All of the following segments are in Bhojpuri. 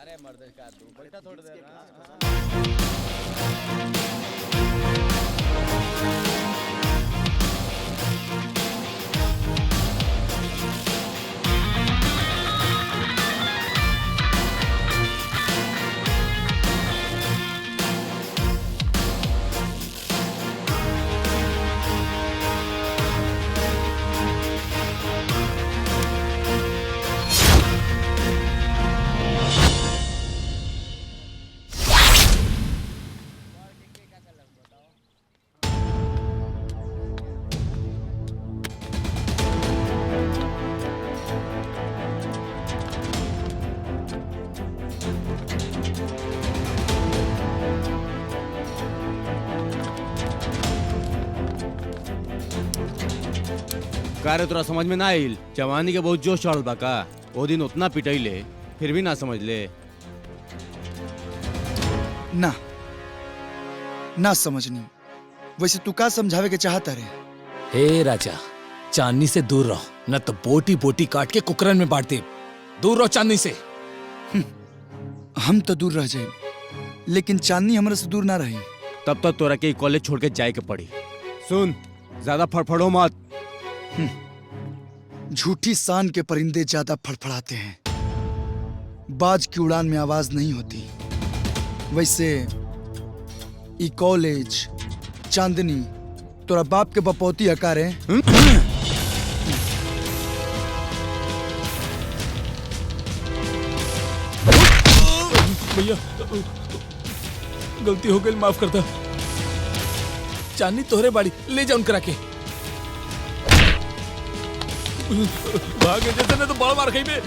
अरे मर्द का तू बैठा थोड़ी देर ना। कार्य तोरा समझ में ना आइल। जवानी के बहुत जोश चढ़ल बा का। वो दिन उतना पिटैले फिर भी ना समझ ले। ना ना समझनी। वैसे तू का समझावे के चाहता रे? हे राजा, चांदनी से दूर रहो, न तो बोटी बोटी काट के कुकरन में बांट दे। दूर रहो चांदनी से। हम तो दूर रह जाए, लेकिन चांदनी हमरा से दूर ना रही। तब तक तोरा के कॉलेज छोड़ के जाए के पड़ी। सुन, ज्यादा फड़फड़ो मत। झूठी शान के परिंदे ज्यादा फड़फड़ाते हैं, बाज की उड़ान में आवाज नहीं होती। वैसे ई कॉलेज चांदनी तोरा बाप के बपौती हकार है। भैया गलती हो गई, माफ कर दो। चांदनी तोहरे बाड़ी ले जा उनकरा के। भागे जैसे ने तो बड़ मार खाई बे।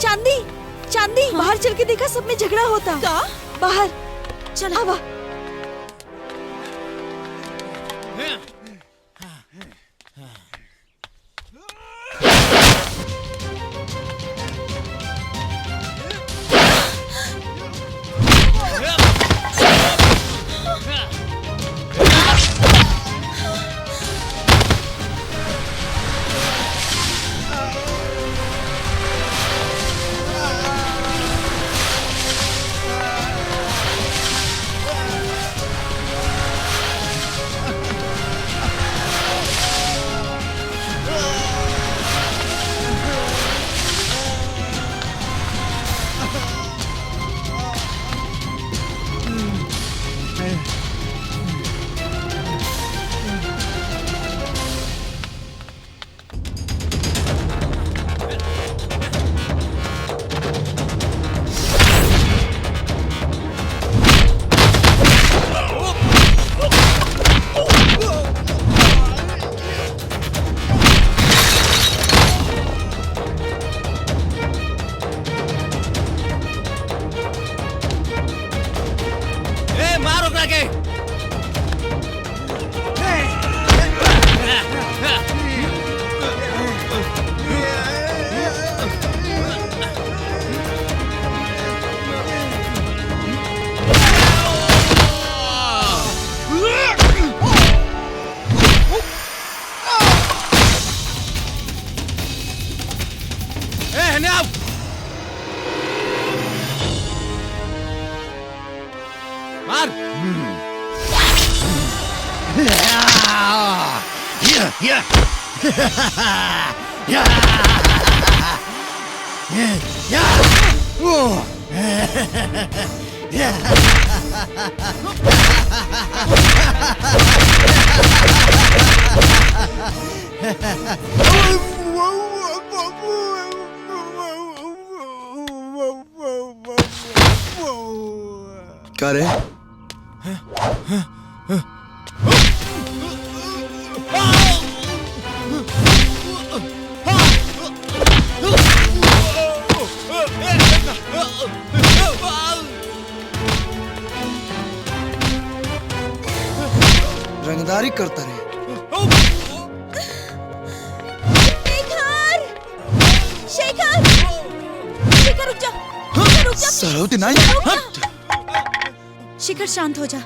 चांदी, चांदी, बाहर चल के देखा, सब में झगड़ा होता। का? बाहर चल। आवा। क्या रे? रंगदारी करता रहे। शेखर! शेखर रुक जा! शेखर रुक जा! सरवती नहीं। शेखर शांत हो जा।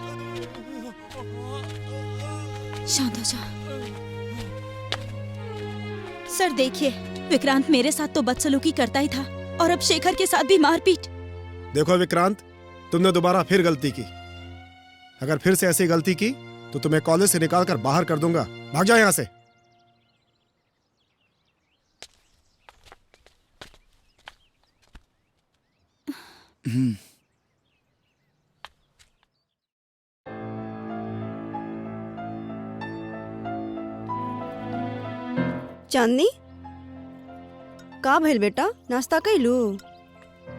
शांत हो जा। सर देखिए, विक्रांत मेरे साथ तो बदसलूकी करता ही था और अब शेखर के साथ भी मारपीट। देखो विक्रांत, तुमने दोबारा फिर गलती की। अगर फिर से ऐसी गलती की तो तुम्हें कॉलेज से निकाल कर बाहर कर दूंगा। भाग जाओ यहाँ से। चांदनी, का भइल बेटा? नाश्ता कैलू?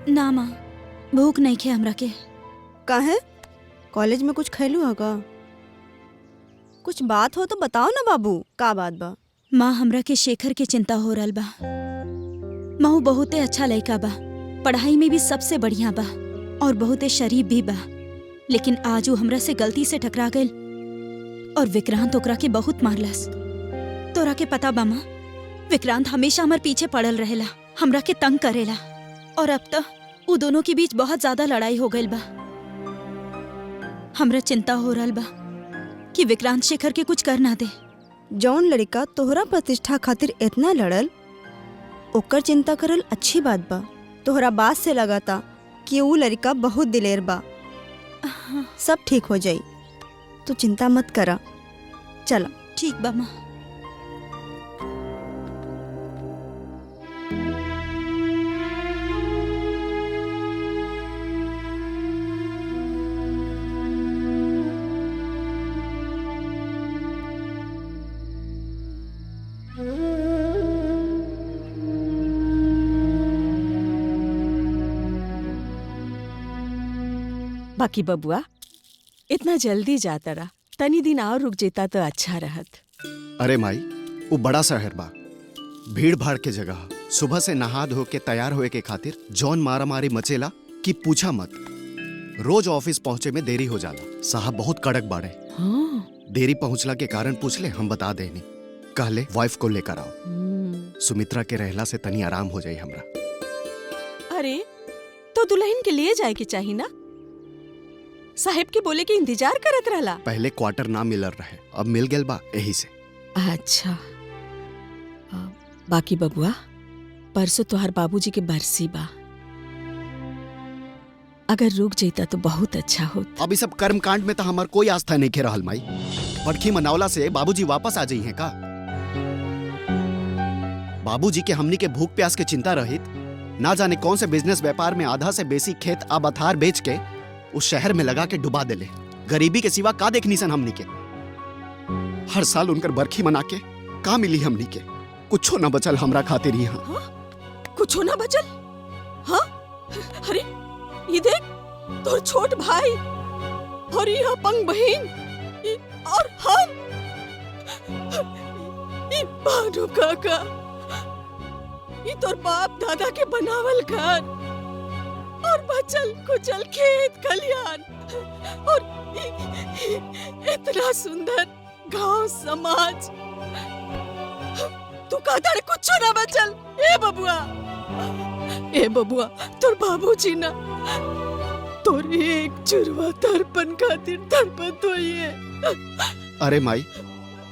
ना माँ, भूख नहीं खे हमरा के। काहे? कॉलेज में कुछ खैलू है का? कुछ बात हो तो बताओ ना बाबू, का बात बा? माँ, हमरा के शेखर के चिंता हो रहल बा। महू बहुते अच्छा लड़का बा, पढ़ाई में भी सबसे बढ़िया बा और बहुते शरीफ भी बा, लेकिन आज वो हमरा से गलती से टकरा गइल और विक्रांत ओकरा के बहुत मारलस। तोरा के पता बा माँ, विक्रांत हमेशा हमार पीछे पड़ल रहेला, हमरा के तंग करेला और अब तो वो दोनों के बीच बहुत ज्यादा लड़ाई हो गइल बा। हमरा चिंता हो रहल बा कि विक्रांत शेखर के कुछ कर ना दे। जौन लड़का तोहरा प्रतिष्ठा खातिर इतना लड़ल, ओकर चिंता करल अच्छी बात बा। तोहरा बात से लगाता कि वो लड़का बहुत दिलेर बा। सब ठीक हो जाई, तू चिंता मत करा। चला। ठीक बा माँ। बाकी बबुआ, इतना जल्दी जाता रहा, तनी दिन और रुक जेता तो अच्छा रहत। अरे माई, वो बड़ा शहर बा, भीड़ भाड़ के जगह। सुबह से नहा धो के तैयार होए के खातिर जौन मारा मारी मचेला कि पूछा मत। रोज ऑफिस पहुंचे में देरी हो जाला। साहब बहुत कड़क बाड़े। हाँ। देरी पहुंचला के कारण पूछ ले, हम बता देनी। कहले वाइफ को लेकर आओ, सुमित्रा के रहला से तनी आराम हो जाई हमरा। अरे तो दुल्हन के लिए जाए के चाहिए ना, साहेब के बोले के इंतजार करत रहला। पहले क्वार्टर ना मिलर रहे, अब मिल गेल बा, यही से। अच्छा। बाकी बबुआ, परसों तोहर बाबूजी के बरसी बा, अगर रुक जाता तो बहुत अच्छा होता। अब इस सब कर्म कांड में तो हमार कोई आस्था नहीं के रहल माई। बड़खी मनावला से बाबूजी वापस आ जाई हैं का? बाबूजी के हमनी के भूख प्यास के चिंता रहित, ना जाने कौन से बिजनेस व्यापार में आधा से बेसी खेत अब अथार बेच के उस शहर में लगा के डुबा देले। गरीबी के सिवा का देखनी सन हमनी के। हर साल उनकर बरखी मना के का मिली हमनी के? कुछो ना बचल हमरा खातिर यहाँ। कुछो ना बचल? हाँ? अरे ये देख, तोर छोट भाई और ये अपंग बहन और हम, ये भानु काका, ये तोर बाप दादा के बनावल घर और बचल कुचल खेत खलियान और इतना सुंदर गांव समाज। तू कहता रे कुछ ना बचल? ए बबुआ, तोर बाबूजी ना तोर एक चुरवा तर्पण खातिर तड़पत होइए। अरे माई,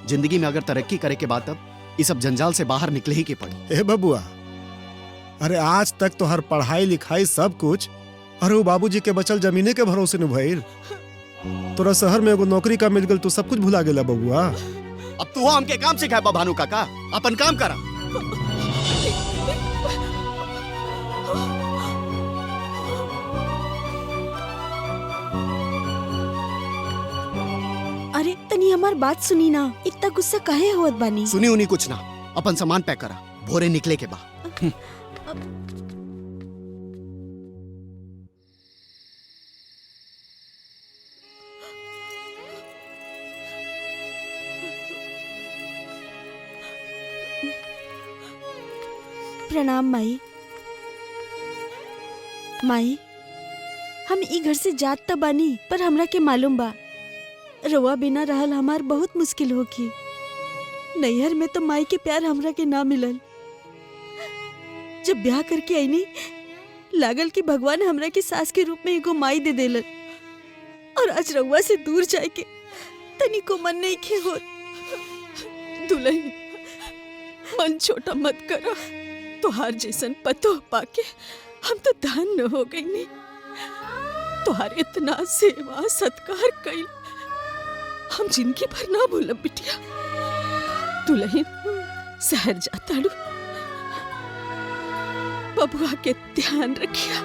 जिंदगी में अगर तरक्की करे के बाद अब इस सब जंजाल से बाहर निकले ही के पड़ी। ए बबुआ, अरे आज तक तो हर पढ़ाई लिखाई सब कुछ अरे वो बाबूजी के बचल जमीने के भरोसे न भइल। तोरा शहर में एगो नौकरी का मिल गल, तू सब कुछ भुला गेला बबुआ। अब तू हमके काम सिखाए बा भानु काका, अपन काम करा। अरे तनी हमार बात सुनी ना, इतना गुस्सा काहे होत बानी? सुनी उनी कुछ ना, अपन सामान पैक करा, भोरे निकले के बा। प्रणाम माई। माई, हम ई घर से जात त बानी, पर हमरा के मालूम बा रवा बिना रहल हमार बहुत मुश्किल होगी। नैहर में तो माई के प्यार हमरा के ना मिलल। जब ब्याह करके आईनी लागल कि भगवान हमरा के सास के रूप में एगो माई दे देलन, और आज रउआ से दूर जाए के तनिको मन नहीं खे हो। दुल्हन मन छोटा मत करो, तोहार जैसन पतो पाके हम तो धन्य हो गई। नहीं तोहार इतना सेवा सत्कार कइल हम जिंदगी भर ना भूलब बिटिया। दुल्हन शहर जाता लू, बबुआ के ध्यान रखिया,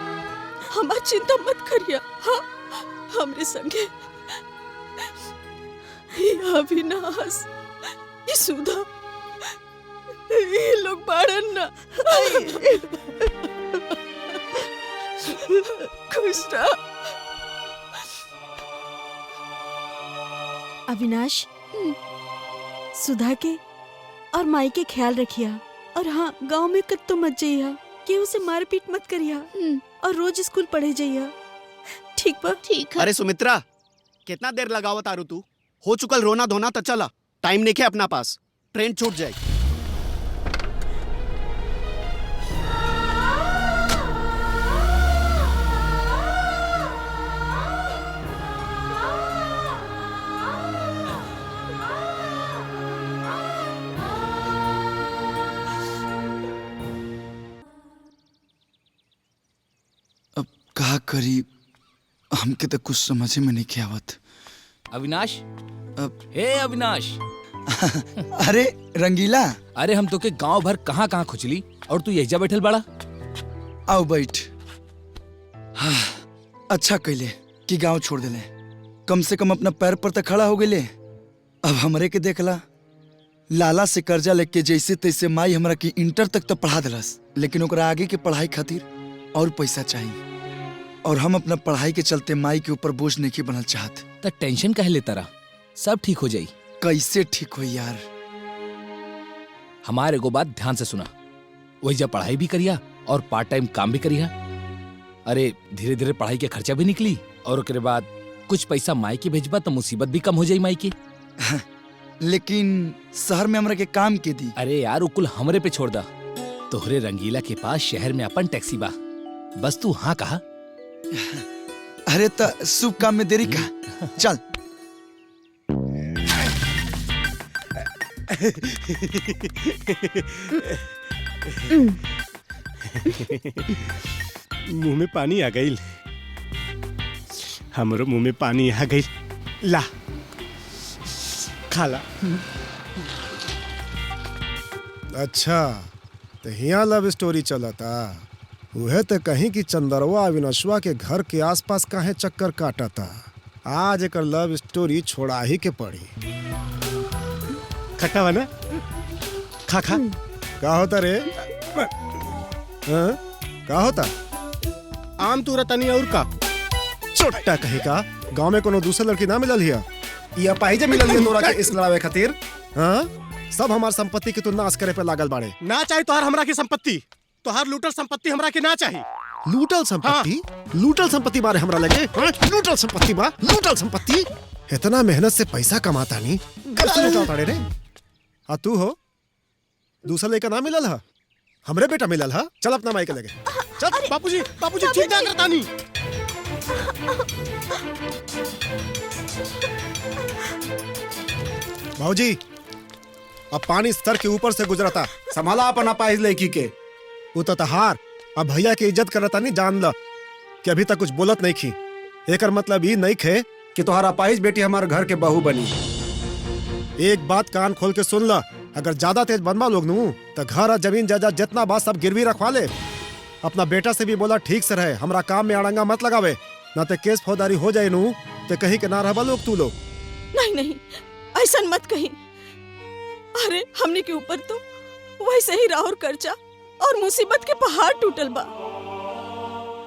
हमार चिंता मत करिया। हाँ हमरे संगे अविनाश, सुधा, ये लोग बाड़न ना। खुश रह। अविनाश, सुधा के और माई के ख्याल रखिया। और हाँ, गांव में कत्तो मत जाइया, केहू से मारपीट मत करिया, और रोज स्कूल पढ़े जाइया। ठीक बा? ठीक है। अरे सुमित्रा, कितना देर लगावत तारू तू? हो चुकल रोना धोना, तो चला, टाइम नहीं है अपना पास, ट्रेन छूट जाएगी। अब का करी, हमके तो कुछ समझ में नहीं के आवत। अविनाश, अब हे अविनाश। अरे रंगीला, अरे हम तो के गांव भर कहाँ कहाँ खुचली और तू यही बैठल बड़ा। आओ बैठ। हाँ, अच्छा कैले कि गांव छोड़ देले, कम से कम अपना पैर पर तो खड़ा हो गए। अब हमरे के देखला, लाला से कर्जा लेके जैसे तैसे माई हमरा की इंटर तक तो पढ़ा दिलस, लेकिन ओकरा आगे के पढ़ाई खातिर और पैसा चाहिए, और हम अपना पढ़ाई के चलते माई के ऊपर बोझ नहीं बनल चाहत। तो टेंशन काहे लेता रहा, सब ठीक हो जाई। कैसे ठीक हो यार? हमारे एगो बात ध्यान से सुना, वही जब पढ़ाई भी करिया और पार्ट टाइम काम भी करिया। अरे धीरे धीरे पढ़ाई के खर्चा भी निकली, और उसके बाद कुछ पैसा माई के भेजबा तो मुसीबत भी कम हो जाई माई की। लेकिन शहर में हमरा के काम के दी। अरे यार उकुल हमरे पे छोड़ दा, तोहरे रंगीला के पास शहर में अपन टैक्सी बा, बस तू हाँ कहा। अरे तो शुभ काम में देरी का, चल। मुंह में पानी आ गई, हमरो मुंह में पानी आ गई। ला खाला। अच्छा, तो यहाँ लव स्टोरी चलता। वह तो कहीं कि चंदरवा अविनाशवा के घर के आसपास काहे चक्कर काटता। आज एक लव स्टोरी छोड़ा ही के पड़ी। खट्टा बना, खा खा। का होता रे? हाँ? का होता? आम तू रतनी और का छोटा कहीं का गांव में कोनो दूसरा लड़की ना मिलल हिया, या पाहिजे मिलल हिया तोरा के इस लड़ावे खातिर? हाँ, सब हमार संपत्ति के तू नाश करे पे लागल बाड़े। ना चाहे तोहार हमरा की संपत्ति, तोहार लूटल संपत्ति हमरा के ना चाहिए। लूटल संपत्ति? हाँ। लूटल संपत्ति बारे हमरा लगे। हाँ? लूटल संपत्ति बा, लूटल संपत्ति। इतना मेहनत से पैसा कमाता नहीं, घर से लूटा ताड़े रे। आ तू हो दूसरा लड़का ना मिलल हा, हमरे बेटा मिलल हा। चल अपना माई के लगे चल। बापूजी, बापूजी ठीक ना करता नहीं। भाऊजी, अब पानी स्तर के ऊपर से गुजरता, संभाला अपना पाइज लड़की के। वो तो तहार अब भैया की इज्जत करता नहीं, जान ल कि अभी तक कुछ बोलत नहीं खी। एकर मतलब ये नहीं खे कि तुम्हारा पाइज बेटी हमारे घर के बहू बनी। एक बात कान खोल के सुन ला, अगर ज्यादा तेज बनवा लोग नू तो घर और जमीन जायदाद जितना बात सब गिरवी रखवा ले। अपना बेटा से भी बोला ठीक से रहे, हमरा काम में अड़ंगा मत लगावे, ना तो केस फौजदारी हो जाए नू तो कहीं के ना रहबा लोग तू लोग। नहीं नहीं, ऐसा मत कहीं। अरे हमने के ऊपर तो वैसे ही राहुल कर्जा और मुसीबत के पहाड़ टूटल बा,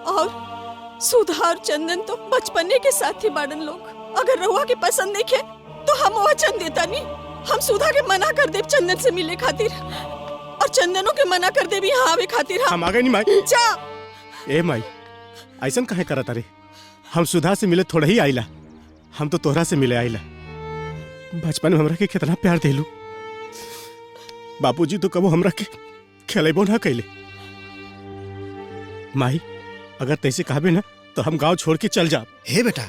और सुधा और चंदन तो बचपने के साथ ही बाड़न लोग। अगर रहुआ के पसंद देखे तो हम वचन देता नहीं, हम सुधा के मना कर दे चंदन से मिले खातिर, और चंदनों के मना कर दे भी यहाँ आवे खातिर। हम आ गए नहीं माई। जा। ए माई, ऐसा कहे करत अरे, हम सुधा से मिले थोड़ा ही आइला, हम तो तोहरा से मिले आइला। बचपन में हमरा के कितना प्यार देलू। बापूजी तो कबो हमरा के खेलेबो ना कैले। माई अगर तैसे कहबे ना तो हम गांव छोड़ के चल जाब। हे बेटा,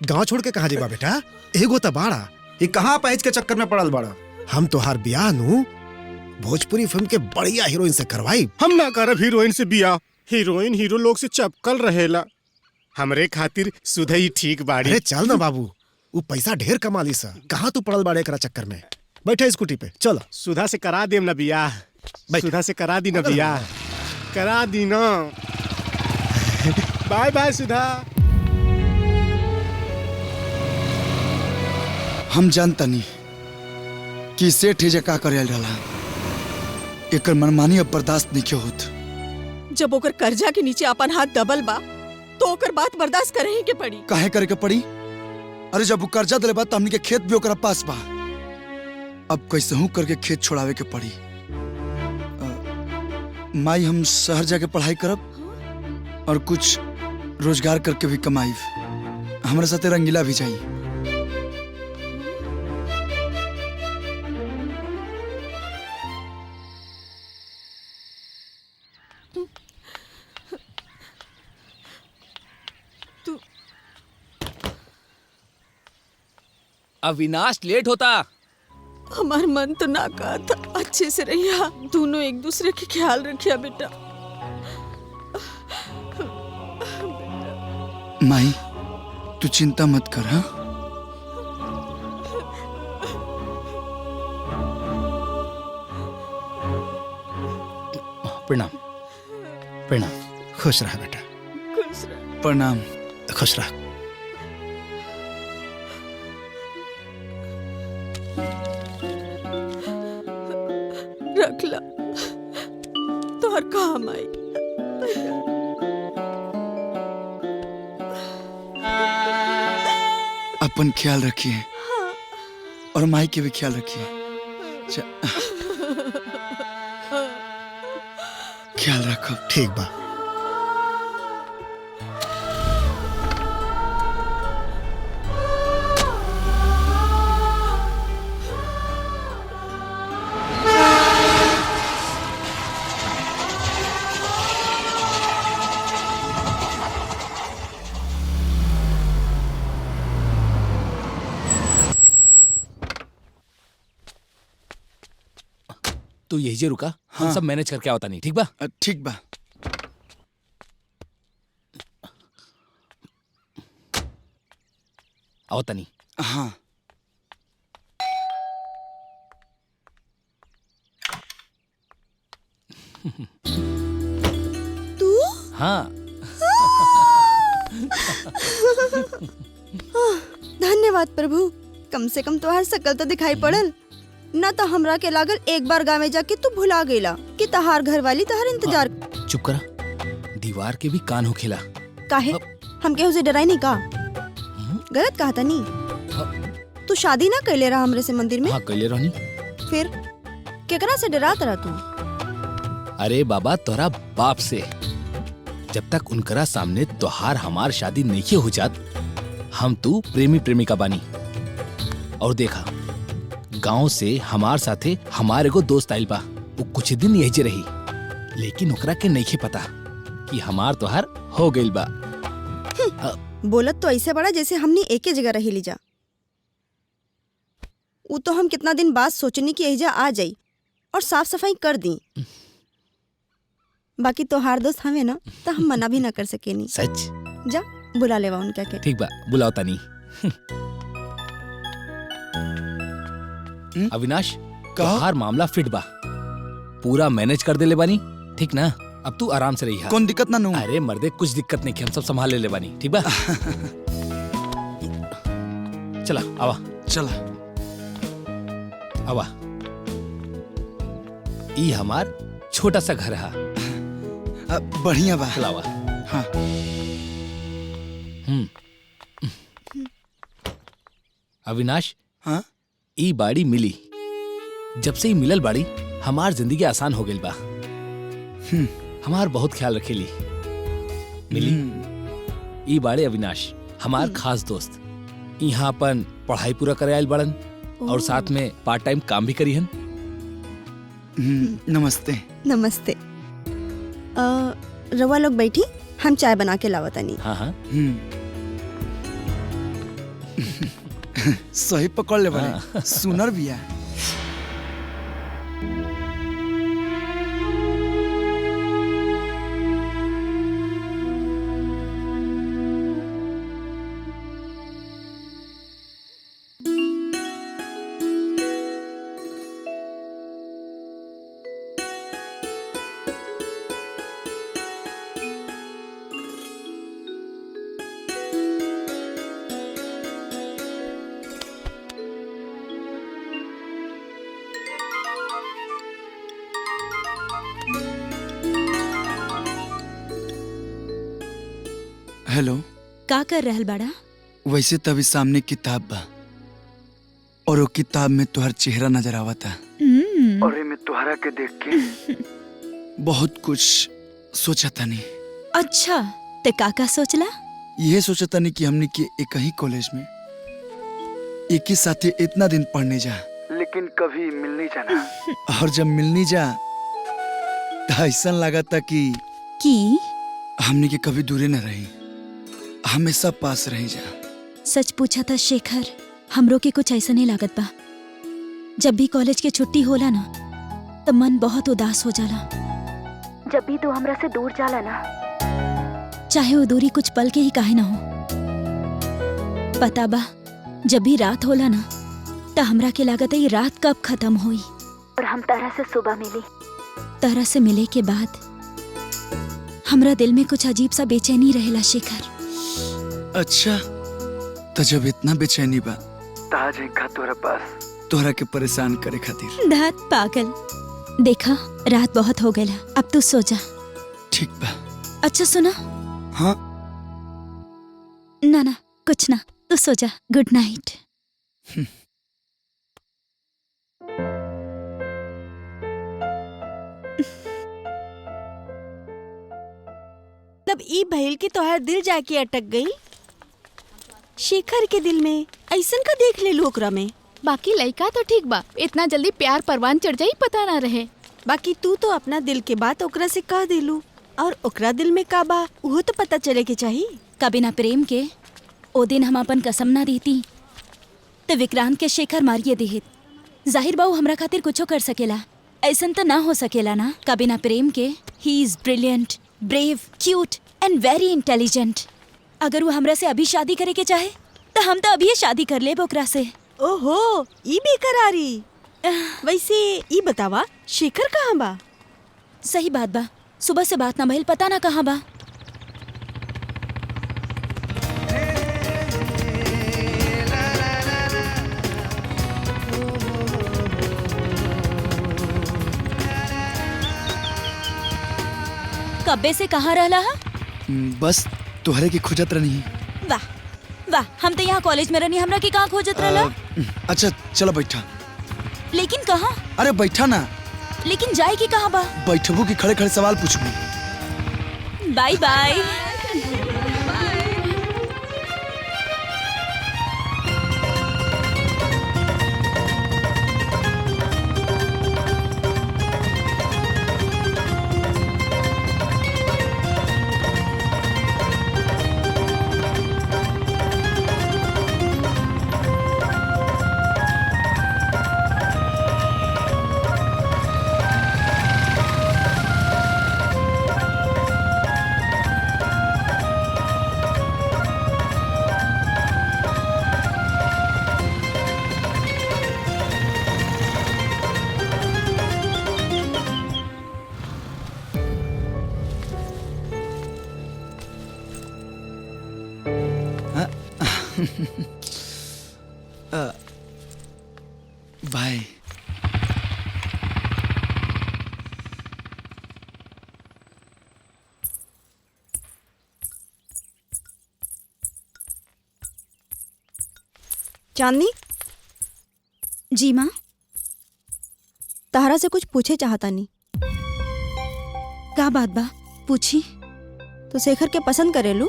गांव छोड़ के कहाँ जेबा बेटा? एगो त बाड़ा, ये कहाँ पैच के चक्कर में पड़ल बाड़ा? हम तोहार बियाह नु भोजपुरी फिल्म के बढ़िया हीरोइन से करवाई। हम ना करब हीरोइन से बियाह। हीरोइन हीरो लोग से चपकल रहेला। हमरे खातिर सुधा ही ठीक बाड़ी। अरे चल ना बाबू, वो पैसा ढेर कमा ली सा। कहाँ तू पड़ल बाड़े एकरा चक्कर में? बैठे स्कूटी पे, चलो। सुधा से करा देम ना बियाह। सुधा से करा दी ना बियाह, करा दी ना। बाय बाय सुधा। हम जानता नहीं कि सेठ है का करे डाला। एकर मनमानी अब बर्दाश्त नहीं क्यों होत। जब ओकर कर्जा के नीचे अपन हाथ दबल बा तो ओकर बात बर्दाश्त करे के पड़ी। काहे करे के पड़ी? अरे जब वो कर्जा दिले बा तो हमनी के खेत भी ओकरा पास बा। अब कैसे हूँ करके खेत छोड़ावे के पड़ी। माई हम शहर जाके पढ़ाई करब और कुछ रोजगार करके भी कमाई। हमारे साथे रंगीला भी जाई। अविनाश लेट होता। हमार मन तो ना कहा था अच्छे से रहिया, दोनों एक दूसरे के ख्याल रखिया बेटा। माई तू चिंता मत कर। हाँ प्रणाम। प्रणाम। खुश रहा बेटा। खुश रह। प्रणाम। खुश रहा। रख ला तोहर काम आई। अपन ख्याल रखिए और माई के भी ख्याल रखिए। ख्याल रखो। ठीक बा। तू यही जे रुका। हम हाँ। सब मैनेज करके आवता नहीं। ठीक बा? ठीक बा। आवता नहीं। हाँ तू? हाँ। धन्यवाद प्रभु, कम से कम तोहार शकल तो दिखाई पड़ल। न तो हमरा के लागल एक बार गाँव में जाके तू भुला गेला कि तहार घर वाली तहार इंतजार। चुप करा। दीवार के भी कान हो खेला। काहे? हम केहू से डराई नहीं का? गलत कहा था नहीं। तू शादी ना कैले रहा हमरे से मंदिर में? हाँ कैले रहनी। फिर केकरा से डरात रहा तू? अरे बाबा तोरा बाप से। जब तक उनकरा सामने तोहार हमार शादी नहीं हो जात, हम तू प्रेमी प्रेमिका बानी। और देखा गांव से हमार साथे हमारे को दोस्त आइल बा। वो कुछ दिन यही जे रही, लेकिन ओकरा के नहीं पता कि हमार तोहार हो गइल बा। बोलत तो ऐसे बड़ा जैसे हमनी एक ही जगह रही लीजा। वो तो हम कितना दिन बाद सोचनी कि एजा आ जाई और साफ सफाई कर दी। बाकी तोहार दोस्त हमें ना, तो हम मना भी ना कर सके नहीं। सच? जा बुला लेवा उनका के। ठीक बा, बुलाओ तनी। अविनाश तोहार मामला फिट बा, पूरा मैनेज कर दे ले बानी। ठीक ना? अब तू आराम से रही। कौन दिक्कत ना नू? अरे मर्दे कुछ दिक्कत नहीं, हम सब संभाल ले बानी। ठीक बा? चला आवा। चला आवा। ई हमार छोटा सा घर है। बढ़िया बा। चला आवा। हाँ। अविनाश, हाँ? ई बाड़ी मिली। जब से ही मिलल बाड़ी हमार जिंदगी आसान हो गई बा। हमार बहुत ख्याल रखेली। मिली ई बाड़े अविनाश, हमार खास दोस्त। यहाँ अपन पढ़ाई पूरा करे आयल बड़न और साथ में पार्ट टाइम काम भी करी हन। नमस्ते। नमस्ते। रवा लोग बैठी, हम चाय बना के लावतानी। हाँ हाँ सही पकड़ ले बड़े, सुनर भी है। हेलो, का कर रहल बाड़ा? वैसे तभी सामने किताब बा और वो किताब में तुहर चेहरा नजर आवता और मैं तुहरा के देख के बहुत कुछ सोचा तनी। अच्छा, ते काका सोचला? यह सोचा तनी कि हमने के एक ही कॉलेज में एक ही साथे इतना दिन पढ़ने जा, लेकिन कभी मिलने जाना। और जब मिलने जा तो ऐसा लगा था कि हमने के कभी दूरे न रही, हमेशा पास रही जा। सच पूछा था शेखर, हमरो के कुछ ऐसा नहीं लागत बा। जब भी कॉलेज की छुट्टी होला ना तो मन बहुत उदास हो जाला। जब भी तू हमरा से दूर जाला ना, चाहे वो दूरी कुछ पल के ही काहे ना हो। पता बा, जब भी रात होला ना तो हमरा के लागत है ये रात कब खत्म हुई और हम तरह से सुबह मिली। तरह से मिले के बाद हमरा दिल में कुछ अजीब सा बेचैनी रहेला शेखर। अच्छा, तो जब इतना बेचैनी बा ताज का तोरा पास तोरा के परेशान करे खातिर। धात पागल, देखा रात बहुत हो गया, अब तू सो जा। ठीक बा। अच्छा सुना। हाँ ना कुछ ना, तू सो जा। Good night. तब ई भइल के तोहार दिल जाके अटक गई। शेखर के दिल में ऐसन का देख ले ओकरा में। बाकी लड़का तो ठीक बा, इतना जल्दी प्यार परवान चढ़ जाई पता ना रहे। बाकी तू तो अपना दिल के बात ओकरा से कह देलू, और ओकरा दिल में का बा वो तो पता चले के चाहिए। कभी ना प्रेम के ओ दिन हम अपन कसम ना देती तो विक्रांत के शेखर मारिए देहित। जाहिर बाऊ हमरा खातिर कुछो कर सकेला, ऐसन तो ना हो सकेला ना। कभी ना प्रेम के he is brilliant, brave, cute and very intelligent. अगर वो हमरा से अभी शादी करे के चाहे तो हम तो अभी शादी कर ले ओकरा से। ओहो, ई बेकरारी। वैसे ई बतावा शेखर कहाँ बा? सही बात बा, सुबह से बात ना भइल, पता ना कहाँ बा। कब्बे से कहाँ रहला हा? बस तुहरे की खोजत रही। वाह वाह, हम तो यहाँ कॉलेज में रहनी, हमरा की कहाँ खोजत रहला? अच्छा चलो बैठा। लेकिन कहाँ? अरे बैठा ना। लेकिन जाए की कहाँ बा? बैठबू की खड़े खड़े सवाल पूछबू। Bye bye. बाय। चांदनी, जी माँ। तहरा से कुछ पूछे चाहता नहीं। का बात बा? पूछी। तो शेखर के पसंद करेलू?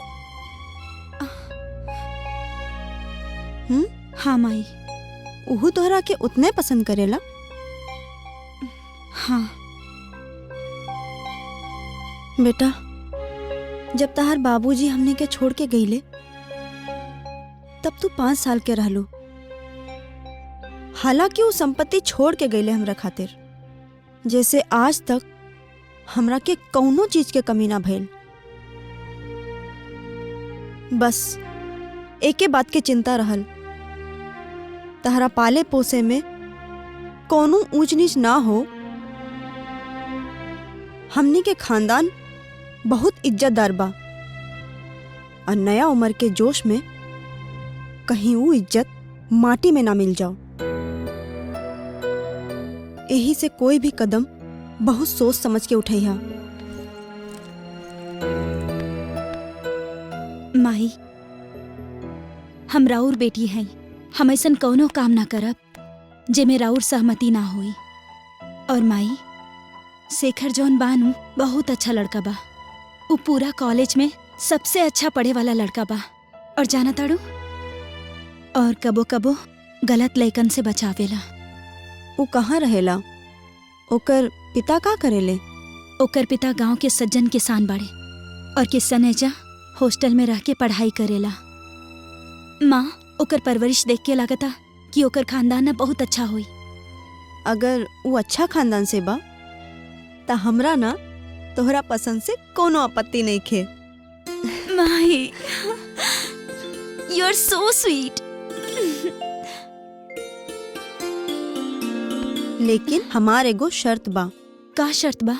हाँ माई, उहू तोहरा के उतने पसंद करेला? हाँ। बेटा, जब तहार बाबूजी हमने के छोड़ के गईले तब तू 5 साल के रहलू। हालांकि वो संपत्ति छोड़ के गईले हमरा खातिर, जैसे आज तक हमरा के कौनो चीज के कमी ना भइल। बस एके बात के चिंता रहल, तहरा पाले पोसे में कौनो ऊंच नीच ना हो। हमनी के खानदान बहुत इज्जतदार बा और नया उम्र के जोश में कहीं वो इज्जत माटी में ना मिल जाओ। यही से कोई भी कदम बहुत सोच समझ के उठैहा। माई, हम राउर बेटी हैं, हम ऐसन कौनो काम ना करब जेमे राउर सहमति ना होई। और माई, शेखर जौन बानू बहुत अच्छा लड़का बा। वो पूरा कॉलेज में सबसे अच्छा पढ़े वाला लड़का बा। और जाना ताड़ू, और कबो कबो गलत लइकन से बचावेला। वो कहाँ रहेला? ओकर पिता का करेले? ओकर पिता गांव के सज्जन किसान बाड़े और किसान एजा हॉस्टल में रह के पढ़ाई करेला। माँ, ओकर परवरिश देख के लागता कि ओकर खानदान ना बहुत अच्छा होई। अगर वो अच्छा खानदान से बा ता हमरा ना तोहरा पसंद से कोनो आपत्ति नहीं खे। माही, यू आर सो स्वीट। लेकिन हमार एगो शर्त बा। का शर्त बा?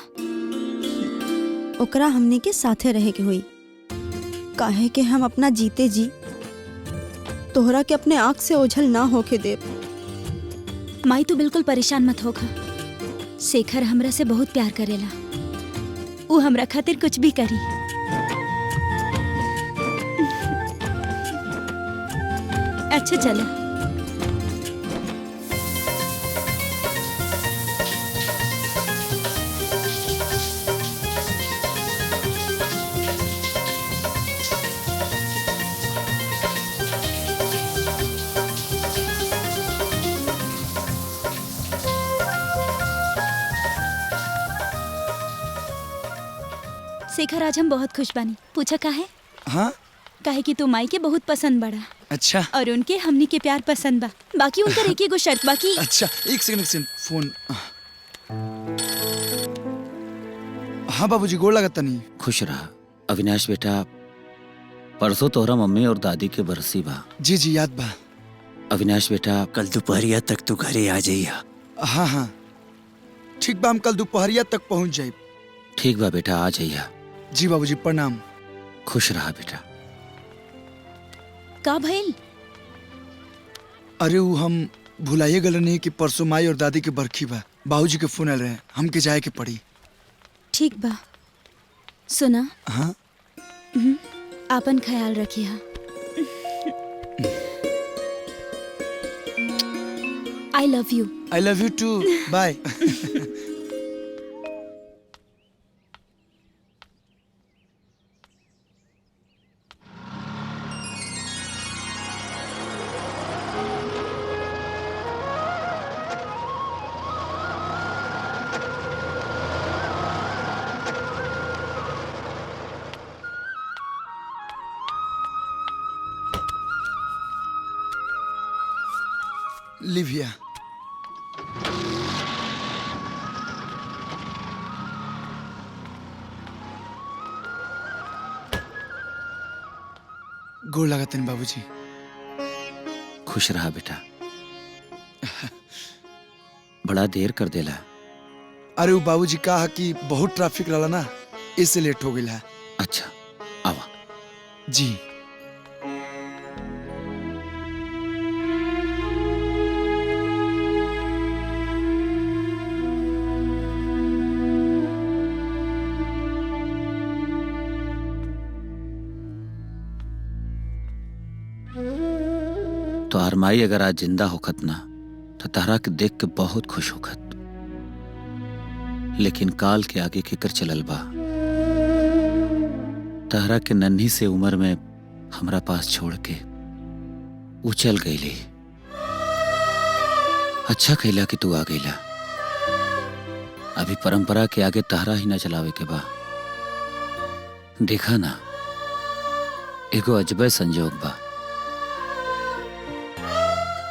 ओकरा हमनी के साथे रहे के हुई। काहे के हम अपना जीते जी तोहरा के अपने आँख से ओझल ना होके दे। माई, तू बिल्कुल परेशान मत होखा। शेखर हमरा से बहुत प्यार करेला। वो हमरा खातिर कुछ भी करी। अच्छा चला। शेखर, आज हम बहुत खुश बानी। पूछा काहे? हाँ? काहे कि तू माई के बहुत पसंद बड़ा अच्छा। और उनके हमनी के प्यार पसंद बा। बाकी उनका एक एगो शर्त बाकी। अच्छा, एक सेकंड फोन। हाँ बाबूजी, गोड़ लगत नहीं। खुश रहा अविनाश बेटा। परसों तोहरा मम्मी और दादी के बरसी बा। जी जी याद बा। अविनाश बेटा, कल दोपहरिया तक तू घरे आ जाइया। हाँ हाँ ठीक बा, हम कल दोपहरिया तक पहुँच जाए। ठीक बा बेटा, आ जाइया। जी बाबूजी, प्रणाम। खुश रहा बेटा। का भइल? अरे वो हम भुलाइए गल नहीं कि परसों माई और दादी के बरखी बा। बाबूजी के फोन आल रहे, हमके जाए के पड़ी। ठीक बा। सुना, हाँ? आपन ख्याल रखिया। I love you. I love you too. Bye. लिविया, गोड़ लागत नहीं बाबूजी। खुश रहा बेटा। बड़ा देर कर देला। अरे वो बाबूजी कहा कि बहुत ट्रैफिक रहला ना, इससे लेट हो गया। अच्छा, आवा। जी। तो आरमाई अगर आज जिंदा होखत ना तो तारा के देख के बहुत खुश होखत। लेकिन काल के आगे केकर चलल बा। तारा के नन्ही से उम्र में हमरा पास छोड़ के वो चल गईली। अच्छा कैला कि तू आ गईला। अभी परंपरा के आगे तहरा ही न चलावे के बा। देखा ना, एगो अजबे संजोग बा।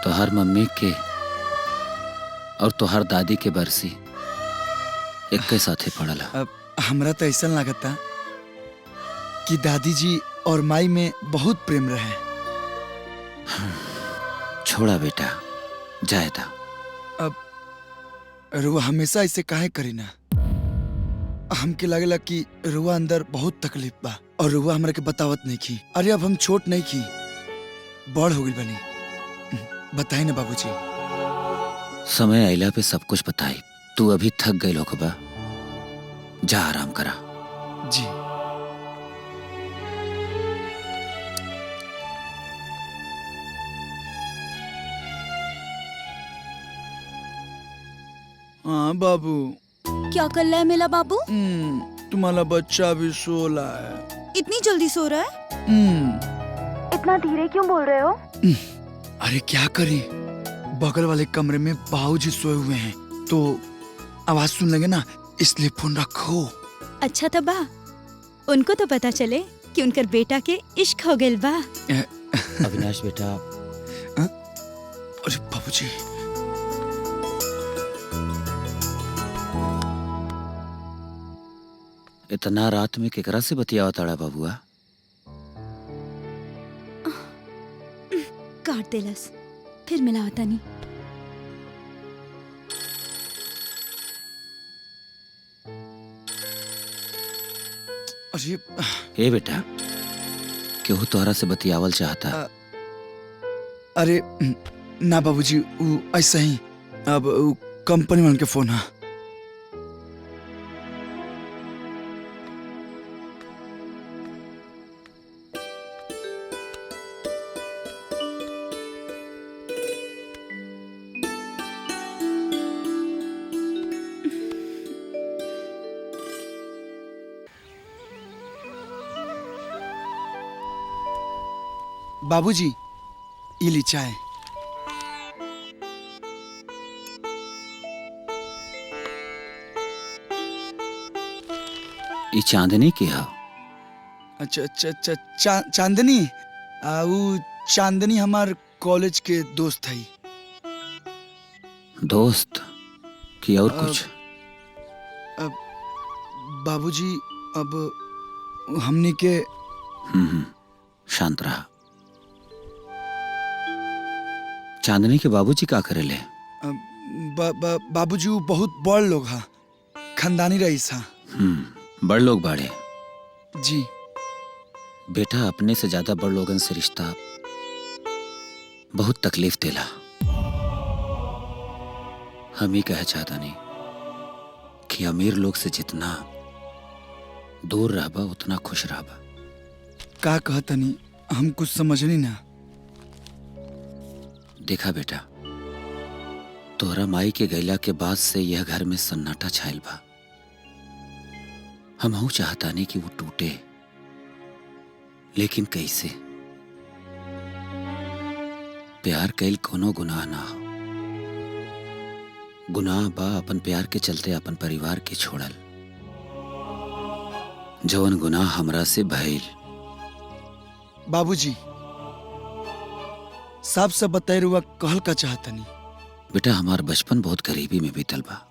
तोहार मम्मी के और तोहार दादी के बरसी एक के साथे पड़ला। अब हमरा तो ऐसा लगता कि दादी जी और माई में बहुत प्रेम रहे। छोड़ा बेटा, जाए था। अब रुआ हमेशा ऐसे काहे करी ना। हमके लगेला कि रुआ अंदर बहुत तकलीफ बा और रुआ हमरा के बतावत नहीं की। अरे अब हम छोट नहीं की, बड़ हो गई बनी। बताई ना बाबूजी। समय आइला पे सब कुछ बताई। तू अभी थक गई लोग बा, जा आराम करा। जी। हाँ बाबू। क्या कर रहा है मेरा बाबू? तुम्हारा बच्चा भी सो रहा है। इतनी जल्दी सो रहा है? इतना धीरे क्यों बोल रहे हो? अरे क्या करें, बगल वाले कमरे में बाबूजी सोए हुए हैं, तो आवाज सुन लगे ना, इसलिए फोन रखो। अच्छा था बा, उनको तो पता चले कि उनकर बेटा के इश्क हो गइल बा। अविनाश बेटा। अरे बाबूजी। इतना रात में केकरा से बतियावा ताड़ा बाबुआ? काट देलस, फिर मिला होता नहीं। अरे ए बेटा, केहू तोहरा से बतियावल चाहता। अरे ना बाबूजी, वो ऐसा ही। अब कंपनी वाले के फोन है। बाबूजी, ये ली चाय। ये चांदनी की है? अच्छा अच्छा अच्छा, चांदनी। वो चांदनी हमार कॉलेज के दोस्त है। दोस्त कि और कुछ? अब बाबूजी, अब हमने के। शांत रहा। चांदनी के बाबूजी का करेले? बाबूजी बहुत बड़ लोग हा, खानदानी रईस हा। बड़ लोग बाड़े। जी। बेटा, अपने से ज्यादा बड़ लोगन से रिश्ता बहुत तकलीफ देला। हम ही कह चाहता नहीं कि अमीर लोग से जितना दूर रहबा उतना खुश रहबा। का कहता नहीं, हम कुछ समझनी ना। देखा बेटा, तोहरा माई के गैला के बाद से यह घर में सन्नाटा छायल बा। हम चाहता नहीं कि वो टूटे, लेकिन कैसे? प्यार कैल कोनो गुनाह ना हो। गुनाह बा अपन प्यार के चलते अपन परिवार के छोड़ल। जवन गुनाह हमरा से भइल। बाबूजी, साफ सब बताए रुआ कहल का चाहता नहीं। बेटा, हमार बचपन बहुत गरीबी में बीतल बा।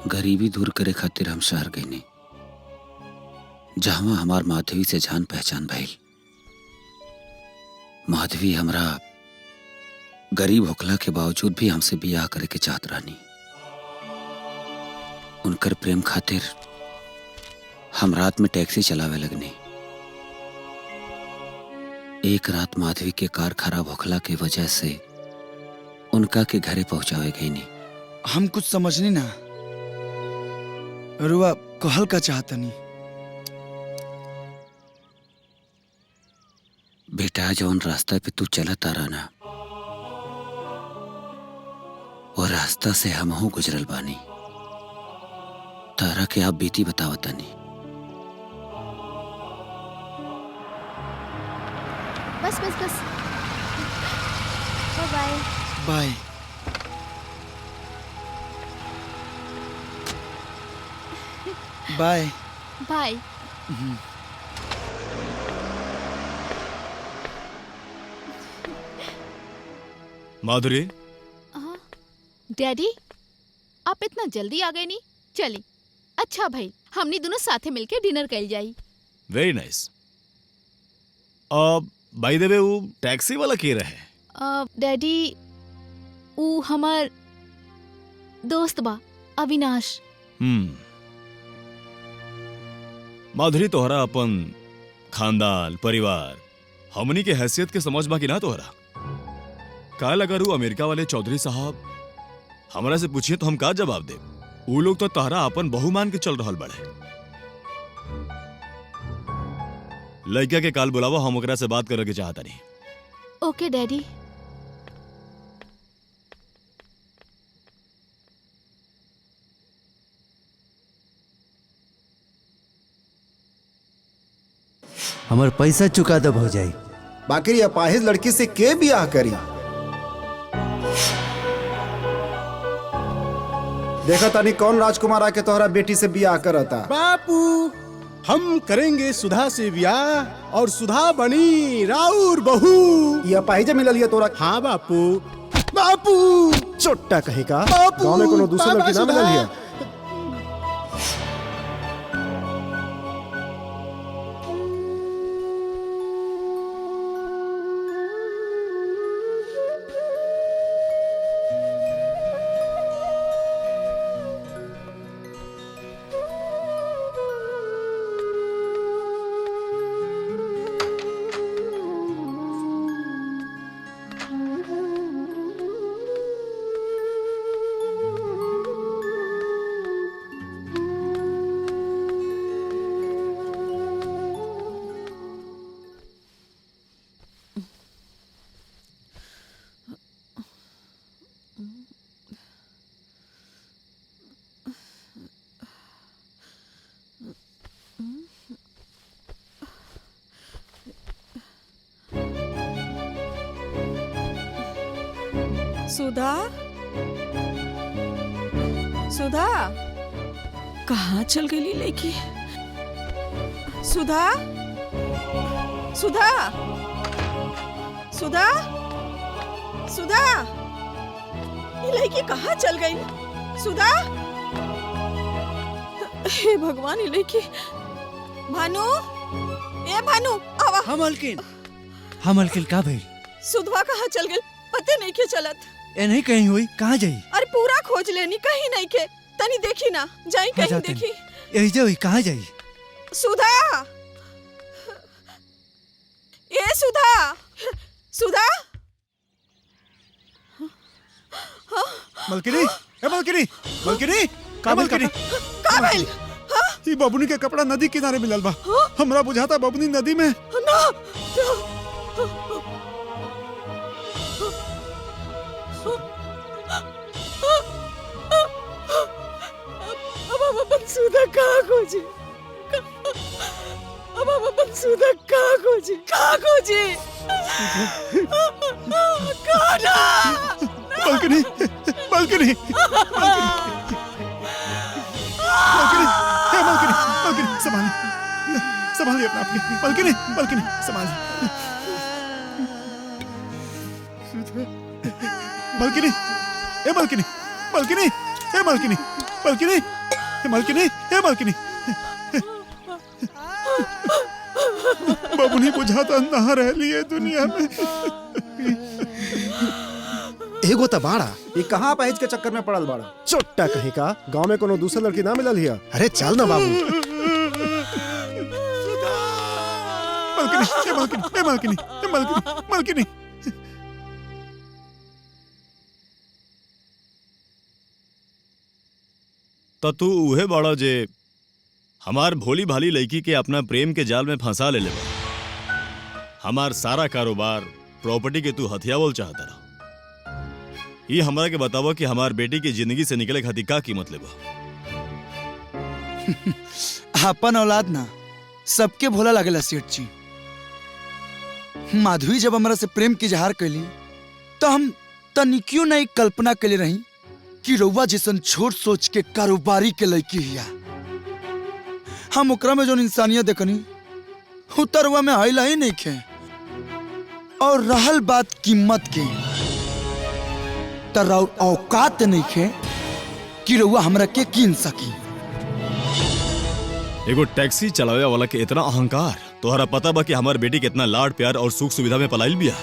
गरीबी दूर करे खातिर हम शहर गईनी, जहां हमार माधवी से जान पहचान भइल। माधवी हमरा गरीब होखला के बावजूद भी हमसे बियाह करे के चाहत रहनी। उनकर प्रेम खातिर हम रात में टैक्सी चलावे लगनी। एक रात माधवी के कार खराब होखला के वजह से उनका के घरे पहुंचावे गई नहीं। हम कुछ समझनी ना, रुआ कहल का चाहता नहीं। बेटा, जौन रास्ता पे तू चलत आ रहा ना, वो रास्ता से हमहू गुजरल बानी। तारा के आप बीती बतावतानी। बस बस बस। Bye. Bye. Bye. Bye. Madhuri, daddy आप इतना जल्दी आ गए नहीं। चली अच्छा भाई, हमनी दोनों साथे मिलके डिनर कल जाई। Very nice. By the way वो टैक्सी वाला के रहे? डैडी ऊ हमार दोस्त बा अविनाश। माधुरी, तोहरा अपन खानदान परिवार हमनी के हैसियत के समझ बा कि ना तोहरा? काल अगर वो अमेरिका वाले चौधरी साहब हमरा से पूछिए तो हम का जवाब दे? वो लोग तो तोहरा अपन बहु मान के चल रहल बड़े। लड़का के काल बुलावा, हम ओकरा से बात करे के चाहता नहीं। ओके डैडी। हमार पैसा चुका दब हो जाई। बाकी अपाहिज लड़की से के बियाह करी? देखा तानी कौन राजकुमार आके तोहरा बेटी से बियाह करता। बापू, हम करेंगे सुधा से ब्याह और सुधा बनी राउर बहू। ये अपाहिज मिलल है तोरा? हाँ बापू। बापू चोट्टा कहे का गाँव में कोनो दूसरा लड़की ना मिलल है? सुधा, सुधा कहाँ चल गई लड़की? सुधा, सुधा, सुधा, सुधा, ये लड़की कहाँ चल गई? सुधा, हे भगवान, ये लड़की। भानु, ए भानु, आवा। हम अलकिन का भइल? सुधवा कहाँ चल गई? पते नहीं के चलत। ए नहीं कहीं हुई, कहाँ जाई? अरे पूरा खोज लेनी, कहीं नहीं के। तनी देखी ना, जाई कहीं देखी। यही जाई, कहाँ जाई? सुधा, ए सुधा, सुधा। मलकिनी, ए मलकिनी, मलकिनी, का मलकिनी? का भइल? ई बबुनी के कपड़ा नदी किनारे मिलल बा। हमरा बुझाता बबुनी नदी में। ना, अब अपन सुधा कहाँ खोजी? अब अपन सुधा कहाँ खोजी? कहाँ खोजी? कहाँ ना? मलकिनी, मलकिनी, मलकिनी, हे मलकिनी, मलकिनी, संभालिए, संभालिए अपना आप के। मलकिनी, मलकिनी, संभालिए। मलकिनी, ए मलकिनी, मलकिनी, ए मलकिनी, मलकिनी, ए मलकिनी, ए मलकिनी। बबुनी बुझाता ना रह लिए दुनिया में। एगो त बाड़ा, ये कहाँ पहुँच के चक्कर में पड़ल बाड़ा? चोट्टा कहे का गाँव में कोनो दूसरा लड़की ना मिलल है? अरे चल ना बाबू। मलकिनी, मलकिनी, मलकिनी, मलकिनी, मलकिनी। तो तू उहे बड़ा जे हमार भोली भाली लड़की के अपना प्रेम के जाल में फंसा ले बा। हमार सारा कारोबार प्रॉपर्टी के तू हथियावल चाहता रहा। ये हमरा के बतावा कि हमार बेटी की जिंदगी से निकले खातिर का कीमत लेबा? अपन औलाद ना सबके भोला लागेला सेठ जी। माधुरी जब हमरा से प्रेम की इजहार कैली तो हम तनिकियों नहीं कल्पना के लिए रही कि रउआ जैसन छोट सोच के कारोबारी के लड़की हिया। हम ओकरा में जो इंसानियत देखनी उतरवा में आइला ही नहीं खे। और रहल बात कीमत के, तर औकात नहीं खे कि रउआ हमरा के कीन सकी। एगो टैक्सी चलावे वाला के इतना अहंकार, तोहरा पता बा कि हमार बेटी कितना लाड प्यार और सुख सुविधा में पलाइल बिया।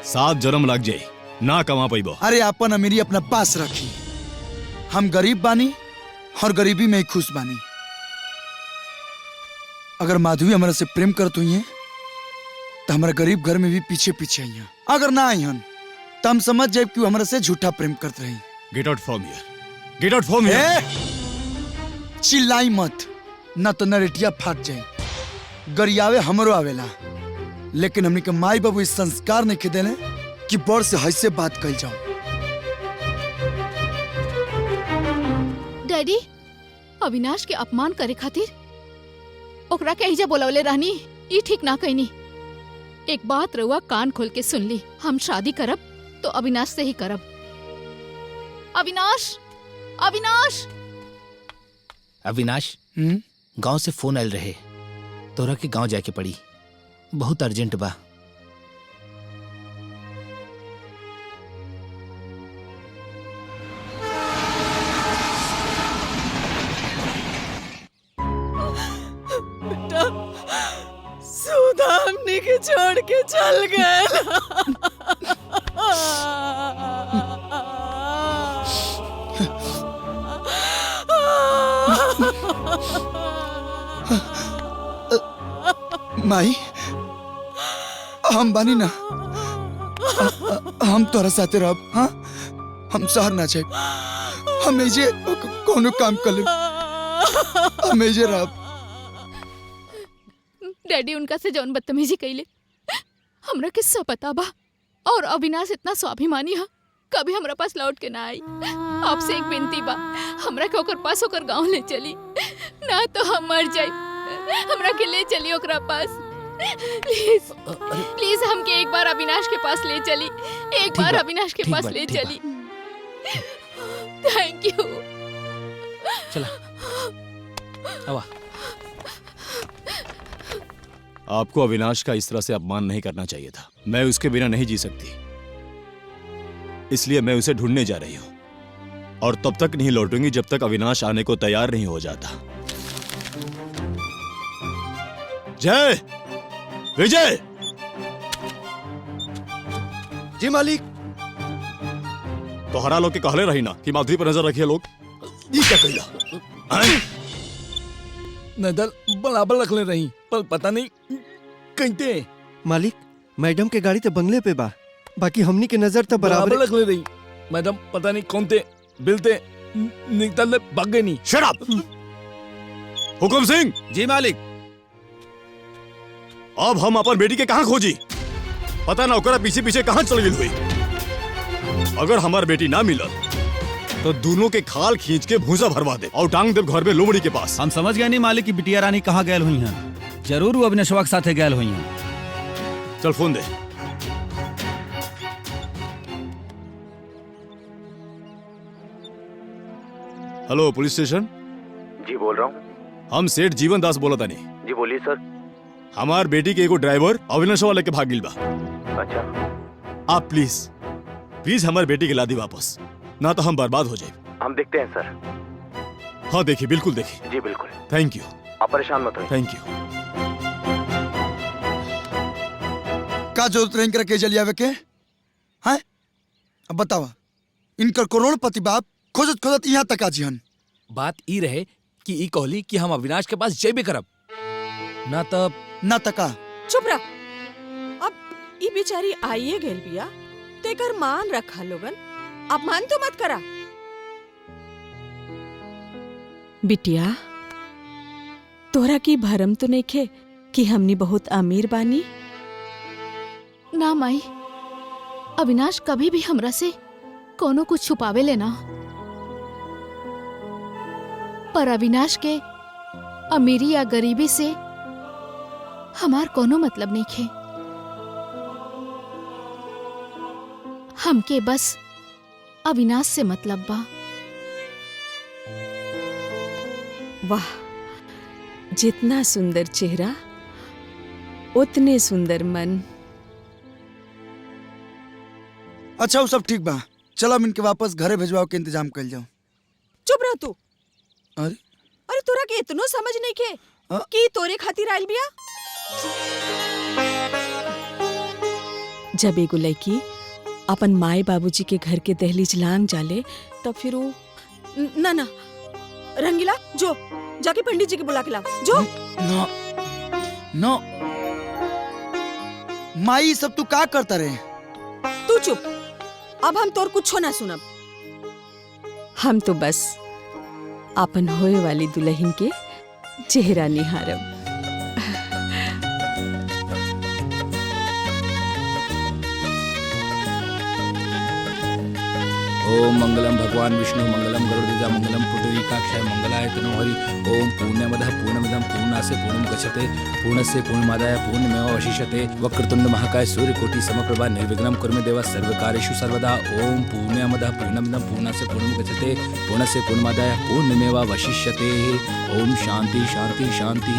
7 जन्म लग जाए ना कमा पाइबो। अरे अपन अमीरी अपना पास रखी। हम गरीब बानी और गरीबी में ही खुश बानी। अगर माधवी हमारे से प्रेम करत हुई है तो हमारे गरीब घर में भी पीछे पीछे आई हैं। अगर ना आई हन तो हम समझ जाए कि हमारे से झूठा प्रेम करते रही। Get out from here, get out from here. चिल्लाई मत, ना तो नरेटिया फाट जाए। गरियावे हमरो आवेला, लेकिन हमने के माई बाबू इस संस्कार नहीं देले कि बड़ से हई से बात कल जाओ। डैडी, अविनाश के अपमान करे खातिर ओकरा के एहिजा बोलवले रहनी, ई ठीक ना कहनी। एक बात रउआ कान खोल के सुन ली, हम शादी करब तो अविनाश से ही करब। अविनाश, अविनाश, अविनाश, गांव से फोन आयल रहे, तोरा के गांव जाके पड़ी, बहुत अर्जेंट बा। सुधा हमनी के छोड़ के चल गए। माई, हम बानी ना, हम तोरा साथे रहब। हाँ, हम शहर ना जाए, हम एजे कोनो काम कर लेब, हम एजे रहब। डैडी, उनका से जौन बदतमीजी कैले हमरा के सब पता बा, और अविनाश इतना स्वाभिमानी है, कभी हमरा पास लौट के ना आई। आपसे एक विनती बा, हमरा के ओकर पास ओकर गांव ले चली, ना तो हम मर जाई। हमरा के ले चली ओकरा पास, प्लीज प्लीज। हमके एक बार अविनाश के पास ले चली, एक बार अविनाश के पास ले चली। Thank you. चला आवा। आपको अविनाश का इस तरह से अपमान नहीं करना चाहिए था। मैं उसके बिना नहीं जी सकती, इसलिए मैं उसे ढूंढने जा रही हूं, और तब तक नहीं लौटूंगी जब तक अविनाश आने को तैयार नहीं हो जाता। जय, विजय। जी मालिक। तोहरा लोग के कहले रही ना कि माधुरी पर नजर रखिए लोग। ये क्या कहिला? नजर बराबर रख ले रही, पर पता नहीं कहते। मालिक, मैडम के गाड़ी तो बंगले पे बा, बाकी हमनी के नजर तो बराबर रख ले रही। मैडम पता नहीं कौन थे, बिलते निकल भाग गए नहीं। Shut up. हुकुम सिंह। जी मालिक। अब हम अपन बेटी के कहां खोजी? पता ना ओकरा पीछे पीछे कहां चल गई हुई। अगर हमार बेटी ना मिलल तो दोनों के खाल खींच के भूसा भरवा दे और टांग दे घर में लोमड़ी के पास। हम समझ गए नहीं मालिक की बिटिया रानी कहाँ गैल हुई हैं। जरूर वो अविनाशवा के साथ गैल हुई हैं। चल फोन दे। Hello, police station. जी बोल रहा हूँ। हम सेठ जीवन दास बोला था। नहीं जी बोलिए सर। हमार बेटी के एगो ड्राइवर अविनाशवा लेके भाग गिल बा। अच्छा, आप प्लीज प्लीज हमारे बेटी के ला दी वापस, ना तो हम बर्बाद हो जाए। हम देखते हैं सर। हाँ देखिए, बिल्कुल देखिए। जी बिल्कुल। Thank you. आप परेशान मत होइए। Thank you. का जरूरत रही के जलियावे के? हैं? अब बतावा, इनकर करोड़पति बाप खोजत खोजत यहाँ तक आजी हन। बात ई रहे कि ई कहली कि हम अविनाश के पास जेबे करब, ना तब ना तका। चुप रह। अब ई बेचारी आइए गेल बिया, तेकर मान रखा लोगन, अपमान तो मत करा। बिटिया, तोरा की भरम तो नहीं खे कि हमनी बहुत अमीर बानी? ना माई, अविनाश कभी भी हमरा से कोनो कुछ छुपावे लेना, पर अविनाश के अमीरी या गरीबी से हमार कोनो मतलब नहीं खे। हमके बस अविनाश से मतलब बा। वाह, जितना सुंदर चेहरा उतने सुंदर मन। अच्छा वो सब ठीक बा, चलो हम इनके वापस घरे भेजवाओ के इंतजाम कर जाओ। चुप रह तू। अरे अरे तोरा के इतनो समझ नहीं के कि तोरे खातिर आइल बिया। जब एगो लड़की अपन माए बाबूजी के घर के दहलीज लांग जाले तब फिर वो ना ना रंगीला जो जाके पंडित जी के बुला के ला जो। नो नो माई सब तू का करता रहे? तू चुप, अब हम तोर कुछ ना सुनब। हम तो बस अपन होए वाली दुल्हन के चेहरा निहारब। ओम मंगलम भगवान विष्णु मंगलम गरुड़ध्वजा मंगलम पुंडरीकाक्षाय मंगलाय तनोहरि। ओम पूर्णमदः पूर्णमिदं पूर्णास्य पूर्णं गच्छते पूर्णस्य पूर्णमादाय पूर्णमेवावशिष्यते। वक्रतुंड महाकाय सूर्यकोटि समप्रभा निर्विघ्नं कुरु मे देव सर्वकार्येषु सर्वदा। ओम पूर्णमदः पूर्णमिदं पूर्णास्य पूर्णं गच्छते पूर्णस्य पूर्णमादाय पूर्णमेवावशिष्यते। ओम शांति शांति शांति।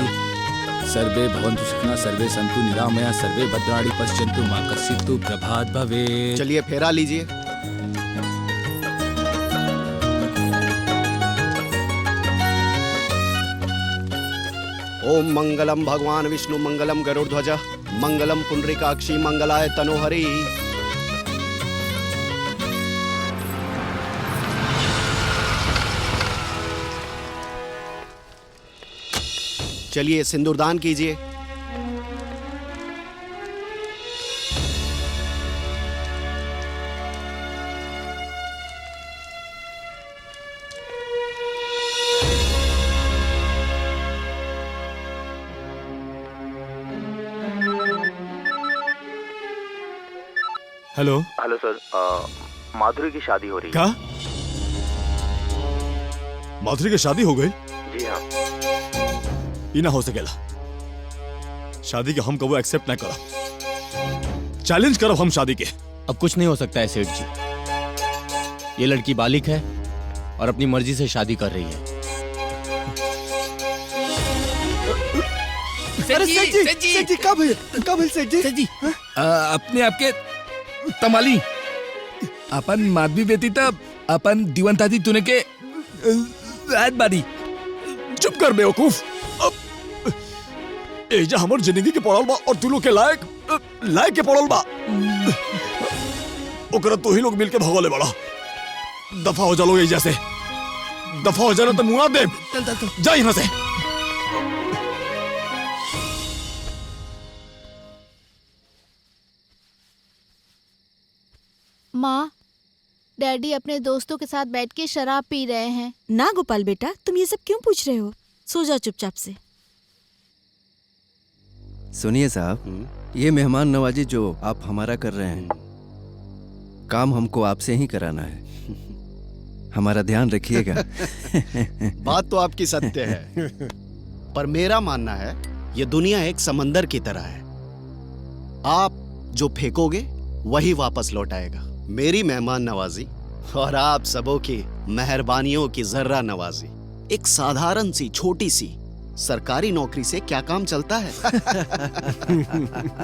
सर्वे भवन्तु सुखिनः सर्वे सन्तु निरामया सर्वे भद्राणि पश्यन्तु मा कश्चित् प्रभात भवेत्। चलिए फेरा लीजिए। ओम मंगलम भगवान विष्णु मंगलम गरुड़ध्वज मंगलम पुंडरीकाक्षी मंगलाय तनोहरि। चलिए सिंदूरदान कीजिए। हेलो हेलो सर, माधुरी की शादी हो रही है। क्या माधुरी की शादी हो गई? जी हाँ। ये ना हो सकेला। शादी के हम कबो एक्सेप्ट ना करो। चैलेंज करो हम शादी के। अब कुछ नहीं हो सकता है सेठ जी। ये लड़की बालिग है और अपनी मर्जी से शादी कर रही है। सेठ जी कब सेठ जी अपने आपके तमाली अपन माधवी बेटी तब अपन दीवन ताती तूने के बारी। चुप कर बेवकूफ। एजा हमर जिंदगी के पड़ल बा और तू लोग के लायक के पड़ल बा। ओकरा तू ही लोग मिलके भगोले बड़ा। दफा हो जा लोग एजा से। दफा हो जाना तो मुआ दे। जा यहाँ से। माँ, डैडी अपने दोस्तों के साथ बैठ के शराब पी रहे हैं। ना गोपाल बेटा, तुम ये सब क्यों पूछ रहे हो? सो जाओ चुपचाप से। सुनिए साहब, ये मेहमान नवाजी जो आप हमारा कर रहे हैं, काम हमको आपसे ही कराना है। हमारा ध्यान रखिएगा। बात तो आपकी सत्य है, पर मेरा मानना है ये दुनिया एक समंदर की तरह है। आप जो फेंकोगे वही वापस लौट आएगा। मेरी मेहमान नवाजी और आप सबों की मेहरबानियों की जर्रा नवाजी। एक साधारण सी छोटी सी सरकारी नौकरी से क्या काम चलता है?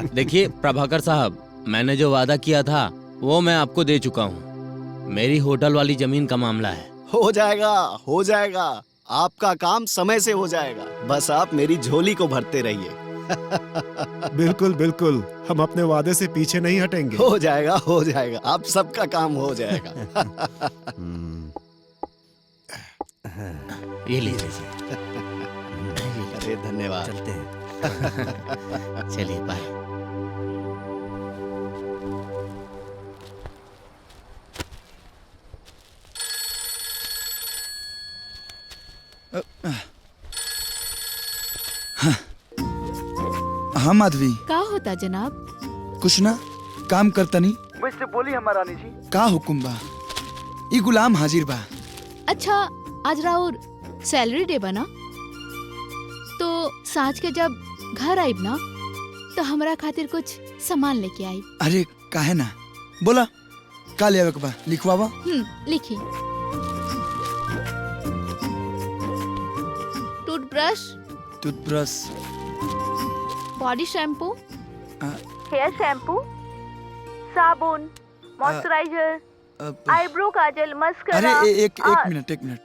देखिए प्रभाकर साहब, मैंने जो वादा किया था वो मैं आपको दे चुका हूँ। मेरी होटल वाली जमीन का मामला है। हो जाएगा, हो जाएगा। आपका काम समय से हो जाएगा। बस आप मेरी झोली को भरते रहिए। बिल्कुल बिल्कुल, हम अपने वादे से पीछे नहीं हटेंगे। हो जाएगा, हो जाएगा। आप सबका काम हो जाएगा। ये लीजिए। अरे धन्यवाद। चलते हैं। चलिए बाय। हाँ माधवी। का होता जनाब? कुछ ना, काम करता नहीं। मुझसे बोली हमारा रानी जी। का हुकुम बा? ई गुलाम हाजिर बा। अच्छा, आज राउर सैलरी डे बना तो साँझ के जब घर आइब ना तो हमरा खातिर कुछ सामान लेके आई। अरे काहे ना, बोला का ले आवे के बा लिखवावा। लिखी। Toothbrush, toothbrush, body shampoo, hair shampoo, साबुन, मॉइस्चराइजर, आईब्रो काजल, अरे मस्करा। एक मिनट,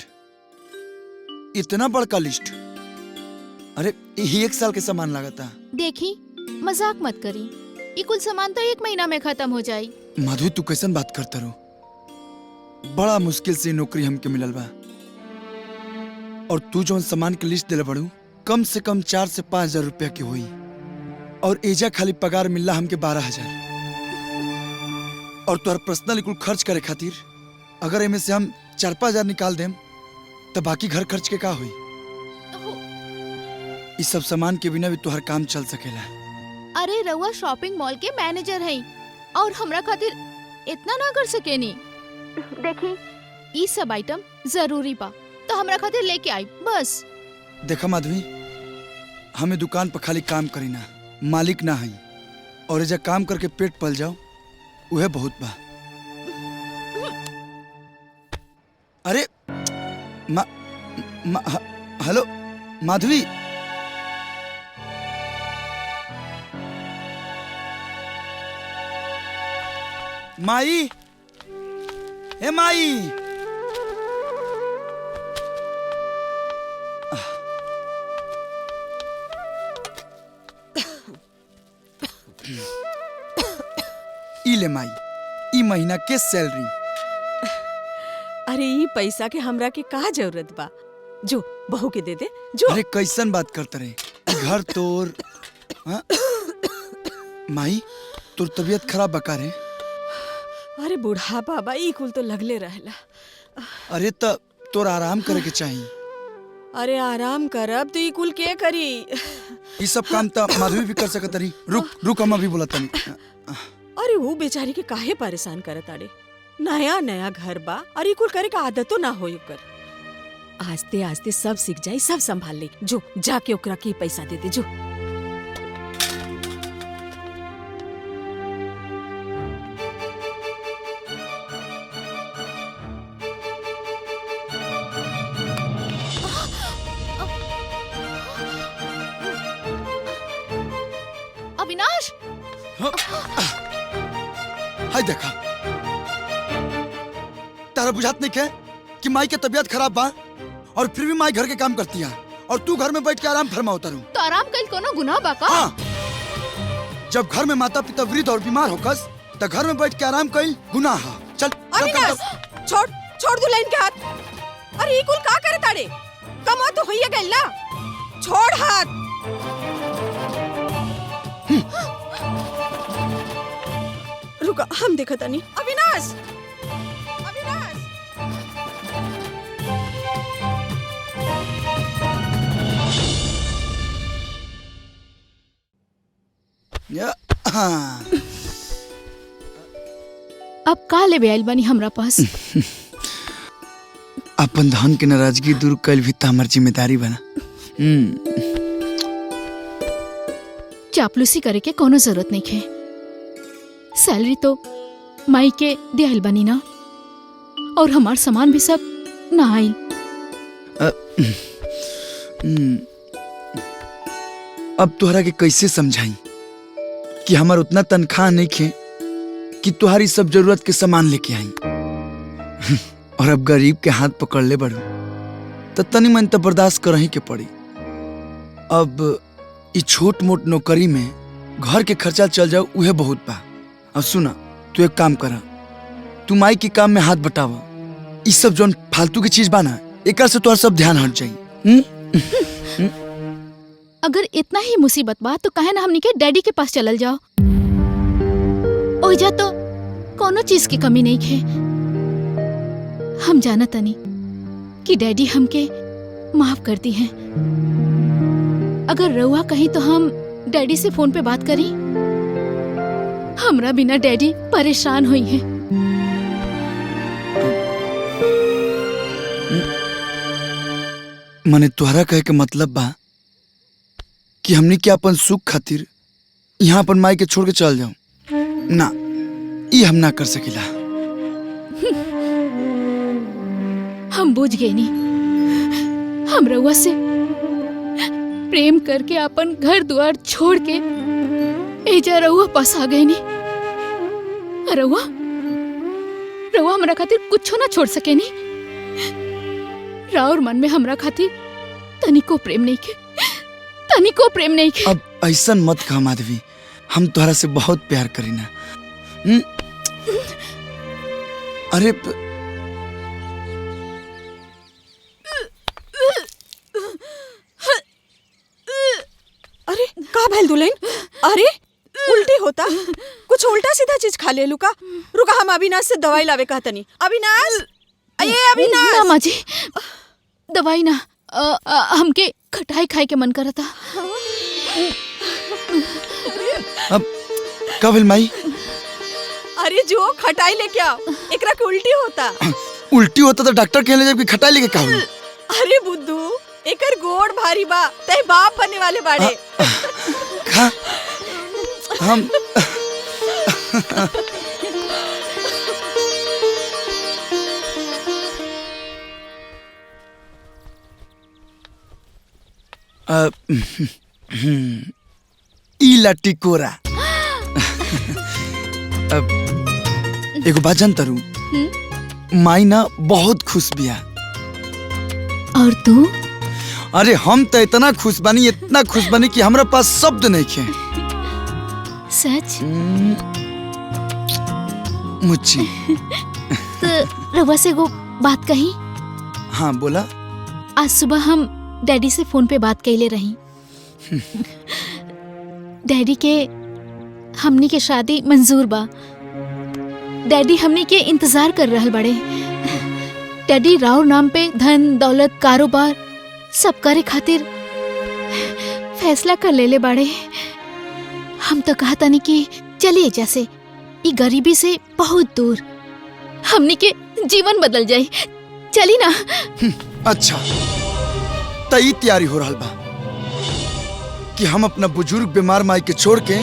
इतना बड़का लिस्ट? अरे यही 1 साल के सामान लागता। देखी मजाक मत करी, ये कुल सामान तो 1 महीना में खत्म हो जाई। माधवी तू कैसन बात करता रो? बड़ा मुश्किल से नौकरी हमके मिलल बा, और तू जो सामान की लिस्ट दिले बड़ू कम से कम 4 से 5 हजार रुपया की हुई, और एजा खाली पगार मिलला हमके 12,000। और तोहर पर्सनल कुल खर्च करे खातिर अगर एमे से हम 4-5 हजार निकाल देम तो बाकी घर खर्च के का हुई? इस सब सामान के बिना भी तोहर काम चल सकेला। अरे रउआ शॉपिंग मॉल के मैनेजर हैं और हमरा खातिर इतना ना कर सकेनी। देखी ये सब आइटम जरूरी बा तो हमरा खातिर लेके आई बस। देखा माधवी, हमें दुकान पर खाली काम करी ना, मालिक ना हई, और एजा काम करके पेट पल जाओ उहे बहुत बा। अरे हेलो माधवी, माई, ए माई, ई ले माई, ई महीना के सैलरी। अरे ये पैसा के हमरा के का जरूरत बा? जो बहू के दे दे जो। अरे कैसन बात करते रहे, घर तोर हाँ? माई तोर तबीयत खराब बका रे? अरे बूढ़ा बाबा ई कुल तो लगले रहला। अरे त तोर आराम करे के चाहिए। अरे आराम करब तो ई कुल के करी? ये सब काम तो माधवी भी कर सकत रही। रुक हम अभी बोलत तनी। अरे वो बेचारी के काहे परेशान करत आड़े? नया नया घर बा और ई कुल करे का आदतो ना होई ओकर। आस्ते आस्ते सब सीख जाई, सब संभाल ले। जो जाके ओकरा के पैसा दे दे जो। अविनाश, हाय देखा, तारा बुझात नहीं के कि माई के तबीयत खराब बा और फिर भी माई घर के काम करती है और तू घर में बैठ के आराम फरमा उतरू। तो आराम कल कोनो गुनाह बा का? हाँ, जब घर में माता पिता वृद्ध और बीमार होकस तो घर में बैठ के आराम कईल गुनाह है। चल अविनाश, छोड़ दू लाइन के हाथ। अरे ई कुल का करे ताड़े? कमा तो होइए गइल ना, छोड़ हाथ। रुका, हम देखा तानी। अविनाश, अविनाश। हाँ। अब का ले आइल बानी हमरा पास? अपन धन के नाराजगी दूर कईल भी तो हमार जिम्मेदारी बना। चापलूसी करे के कोनो जरूरत नहीं है। सैलरी तो माई के दियाइल बनी ना, और हमार सामान भी सब ना आइल। अब तोहरा के कैसे समझाई कि हमार उतना तनख्वाह नहीं खे कि तुम्हारी सब जरूरत के सामान लेके आई। और अब गरीब के हाथ पकड़ ले बड़ो तो तनी मन तो बर्दाश्त करही के पड़ी। अब ई छोट मोट नौकरी में घर के खर्चा चल जाओ उहे बहुत बा। और सुना, तू एक काम करा, तू माई के काम में हाथ बटावा। ई सब जोन फालतू की चीज बा ना, एकर से तोहर सब ध्यान हट जाई। अगर इतना ही मुसीबत बा तो काहे ना हमनी के डैडी के पास चलल जाओ। ओइजा तो कोनो चीज की कमी नहीं है। हम जानत तनी कि डैडी हमके माफ करती हैं। अगर रउआ कहीं तो हम डैडी से फोन पे बात करी। हमरा बिना डैडी परेशान हुई हैं। मने तोहरा कहे के मतलब बा कि हमनी के अपन सुख खातिर यहाँ अपन माई के छोड़ के चल जाऊं? ना, ये हम ना कर सकेला। हम बुझ गए नी, हम रउआ से प्रेम करके अपन घर द्वार छोड़ के एजा रउआ पास आ गए नी। रउआ रउआ हमरा खातिर कुछो ना छोड़ सके नी। राउर मन में हमरा खातिर तनिको प्रेम नहीं के, तनिको प्रेम नहीं के। अब ऐसा मत कहा माधवी, हम तोहरा से बहुत प्यार करीना। अरे अरे का भैल दुल्हन? अरे उल्टी होता, कुछ उल्टा सीधा चीज खा ले लुका। रुका, हम अविनाश से दवाई लावे कहतनी। अविनाश, अये अविनाश। ना माँ जी, दवाई ना, हमके खटाई खाए के मन करता। अब का भइल माई? अरे जो खटाई लेके आओ, एकरा के उल्टी होता। उल्टी होता तो डॉक्टर कहले जब कि खटाई लेके का हुई? अरे बुद्धू, एकर गोड़ भारी बा, तय बाप बनने वाले बाड़े। खा हम ई टिकोरा। एगो बात जानता रू, माई ना बहुत खुश बिया। और तू? अरे हम तो इतना खुश बनी, इतना खुश बनी कि हमरा पास शब्द नहीं खे। सच? मुच्ची। तो रवा से वो बात कही? हाँ बोला। आज सुबह हम डैडी से फोन पे बात कैले रही। डैडी के हमनी के शादी मंजूर बा। डैडी हमनी के इंतजार कर रहल बड़े। डैडी राव नाम पे धन दौलत कारोबार सब करे खातिर फैसला कर लेले बाड़े। हम तो कहता नहीं कि चलिए जैसे ई गरीबी से बहुत दूर हमनी के जीवन बदल जाए, चली ना। अच्छा तई तैयारी हो रहा बा कि हम अपना बुजुर्ग बीमार माई के छोड़ के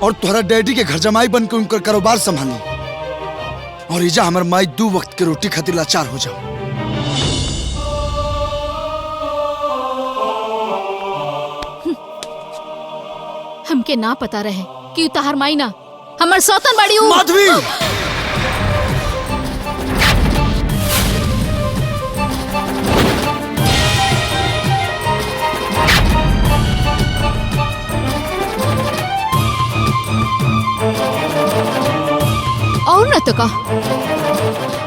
और तुम्हारा डैडी के घर जमाई बन के उनका कारोबार संभाली और इजा हमार माई 2 वक्त के रोटी खातिर लाचार हो जाओ। हमके ना पता रहे कि तहार माई ना हमर सौतन बाड़ी हूँ। माधवी, और न तो का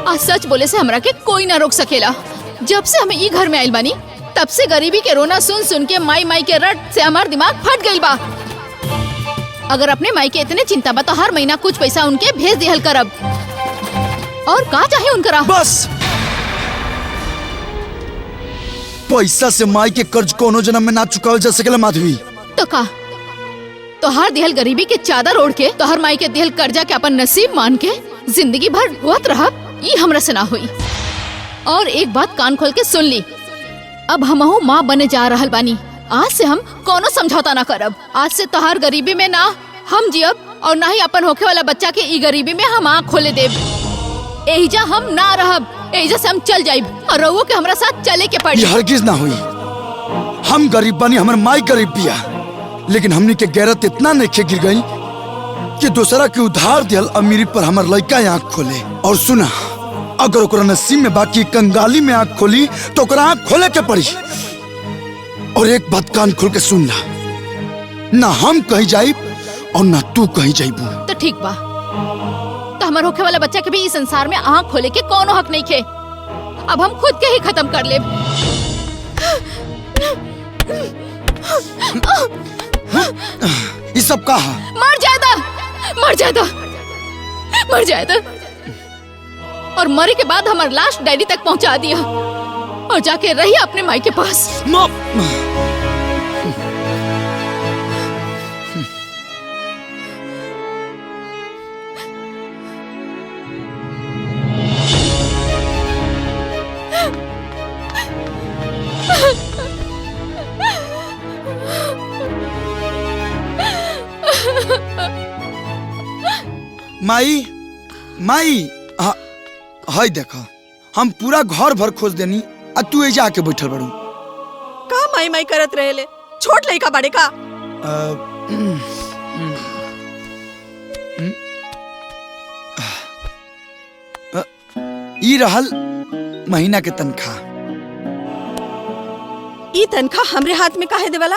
आज सच बोले से हमरा के कोई ना रोक सकेला। जब से हम ई घर में आइल बानी तब से गरीबी के रोना सुन सुन के माई माई के रट से हमार दिमाग फट गइल बा। अगर अपने माई के इतने चिंता बा तो हर महीना कुछ पैसा उनके भेज दिहल करब। और का चाहे उनकरा? बस पैसा से माई के कर्ज कोनो जन्म में ना चुकावल जा सकेला माधवी। तो का तोहार दिहल गरीबी के चादर ओढ़ के तोहार माई के दिहल कर्जा के अपन नसीब मान के जिंदगी भर रोत रहब, ई हमरा से ना हुई। और एक बात कान खोल के सुन ली, अब हमहू माँ बने जा रहल बानी। आज से हम कोनो समझौता ना करब। आज से तोहार गरीबी में ना हम जियब और ना ही अपन होखे वाला बच्चा के ई गरीबी में हम आँख खोले देब। एहिजा हम ना रहब, एहिजा से हम चल जाइब और रउओ के हमरा साथ चले के पड़ी। ये हरगिज ना हुई। हम गरीब बनी, हमार माई गरीब बिया, लेकिन हमनी के गैरत इतना नहीं गिर गई कि दूसरा के उधार दियल अमीरी पर हमार लड़का आँख खोले। और सुना, अगर ओकरा नसीब में बाकी कंगाली में आँख खोली तो ओकरा आँख खोले के पड़ी। और एक बात कान खोल के सुन ला, ना हम कहीं जाइब और ना तू कहीं जाइबू। तो ठीक बा, तो हमार होखे वाला बच्चा के भी इस संसार में आँख खोले के कोनो हक नहीं खे। अब हम खुद के ही खत्म कर लेब। ये सब कहा? मर जाएदा, मर जाएदा, मर जाएदा। और मरे के बाद हमार लाश डैडी तक पहुंचा दिया और जाके रही अपने माई के पास। माई, माई, हाँ, हाय देखा, हम पूरा घर भर खोज देनी आ तू एजा आके बैठल बड़ू। का माई माई करत रहेले? छोट लइका बड़े का? ई रहल महीना के तनख्वाह। ई तनख्वाह हमरे हाथ में काहे देवाला?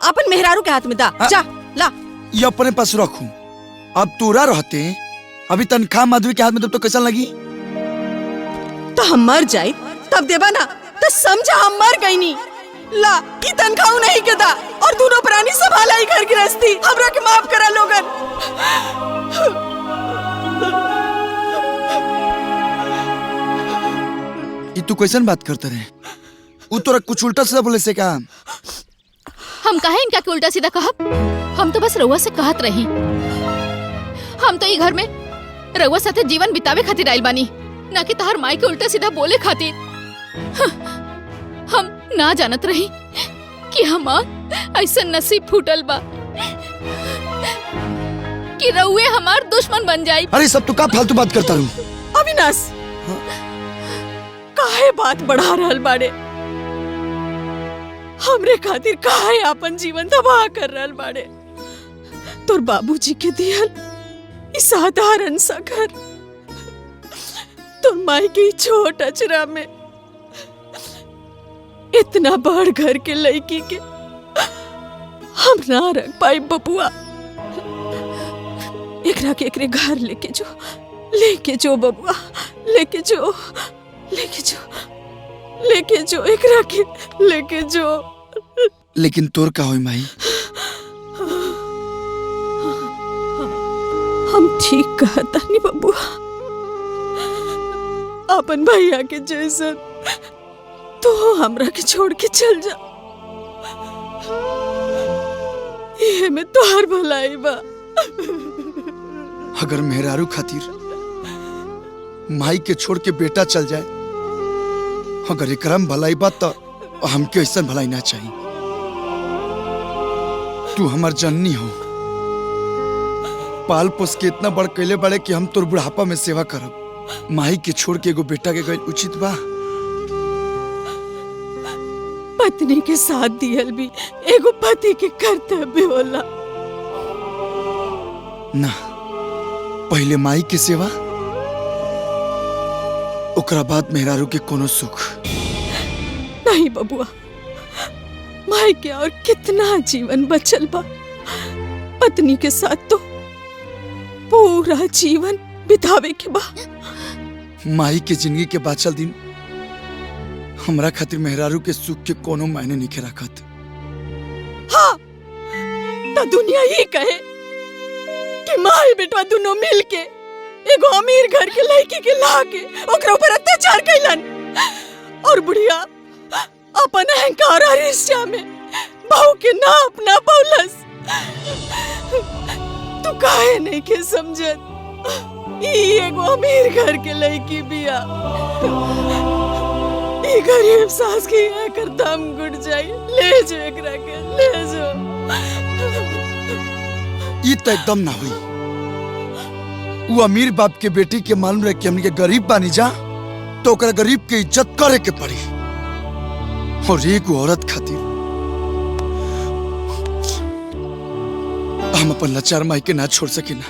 अपन मेहरारू के हाथ में दा। जा ला। ये अपने पास रखूं। अब तोरा रहते अभी तनख्वाह माधवी के हाथ में तब तो कैसा लगी? तो हम मर जाए तब देबा ना, तो समझा हम मर गई नी। ला ई तनख्वाह नहीं के दा और दोनों प्राणी संभाला ही घर गृहस्थी। हमरा के माफ करा लोगन। ई तू कैसन बात करते रहे? वो तोरा कुछ उल्टा सीधा बोले से का? हम काहे इनका के उल्टा सीधा कहब? हम तो बस रउआ से कहत रही। हम तो ई घर में रउआ साथे जीवन बितावे खातिर आइल बानी, ना कि तहर माई के उल्टा सीधा बोले खातिर। हम ना जानत रही कि हमार ऐसा नसीब फूटल बा कि रउए हमार दुश्मन बन जाई। अरे सब तू का फालतू बात करता रहूं? अविनाश, काहे बात बढ़ा रहल बाड़े? हमरे खातिर काहे अपन जीवन तबाह कर रहल बाड़े? तोर बाबूजी के दियल ई साधारण सा घर, तोर माई के छोट अचरा में इतना बड़ घर के लड़की के हम ना रख पाई बबुआ। एकरा के एकरे घर लेके जो बबुआ, लेके जो एकरा के लेके जो। लेकिन तोर का होई माई? हम ठीक कहता नहीं बबुआ। अपन भैया के जैसन तो हमरा के छोड़ के चल जा। ये में तोहर भलाई बा। अगर मेहरारू खातिर माई के छोड़ के बेटा चल जाए, अगर एकरम भलाई बा तो हमके ऐसा भलाई ना चाहिए। तू हमार जननी हो, पाल पोस के इतना बड़ कैले बड़े कि हम तोर बुढ़ापा में सेवा करब। माई के छोड़ के एगो बेटा के गइल उचित बा? पत्नी के साथ दियल भी एगो पति के कर्तव्य होला ना। पहले माई के सेवा, ओकरा बाद मेहरारू के कोनो सुख। नहीं बबुआ, माई के और कितना जीवन बचल बा। पत्नी के साथ तो पूरा जीवन बितावे के बा। माई के जिंदगी के बाचल दिन हमरा खातिर मेहरारू के सुख के कोनो मायने नहीं रखत। हाँ, तो दुनिया ही कहे कि माई बेटवा दोनों मिल के एगो अमीर घर के लड़की के ला के ओकरा ऊपर अत्याचार कैलन, और बुढ़िया अपन अहंकार और ईर्ष्या में बहू के ना अपना पौलस। तू काहे नहीं के समझत? ई एगो अमीर घर के लड़की बिया। ई गरीब सास की एकर दम घुट जाई। ले जो एकरा के, ले जो। ई तो एकदम ना हुई। वो अमीर बाप के बेटी के मालूम रहे कि हमने के गरीब बानी जा, तो ओकरा गरीब के इज्जत करे के पड़ी। और एक औरत खातिर हम अपन लाचार माई के ना छोड़ सकी ना।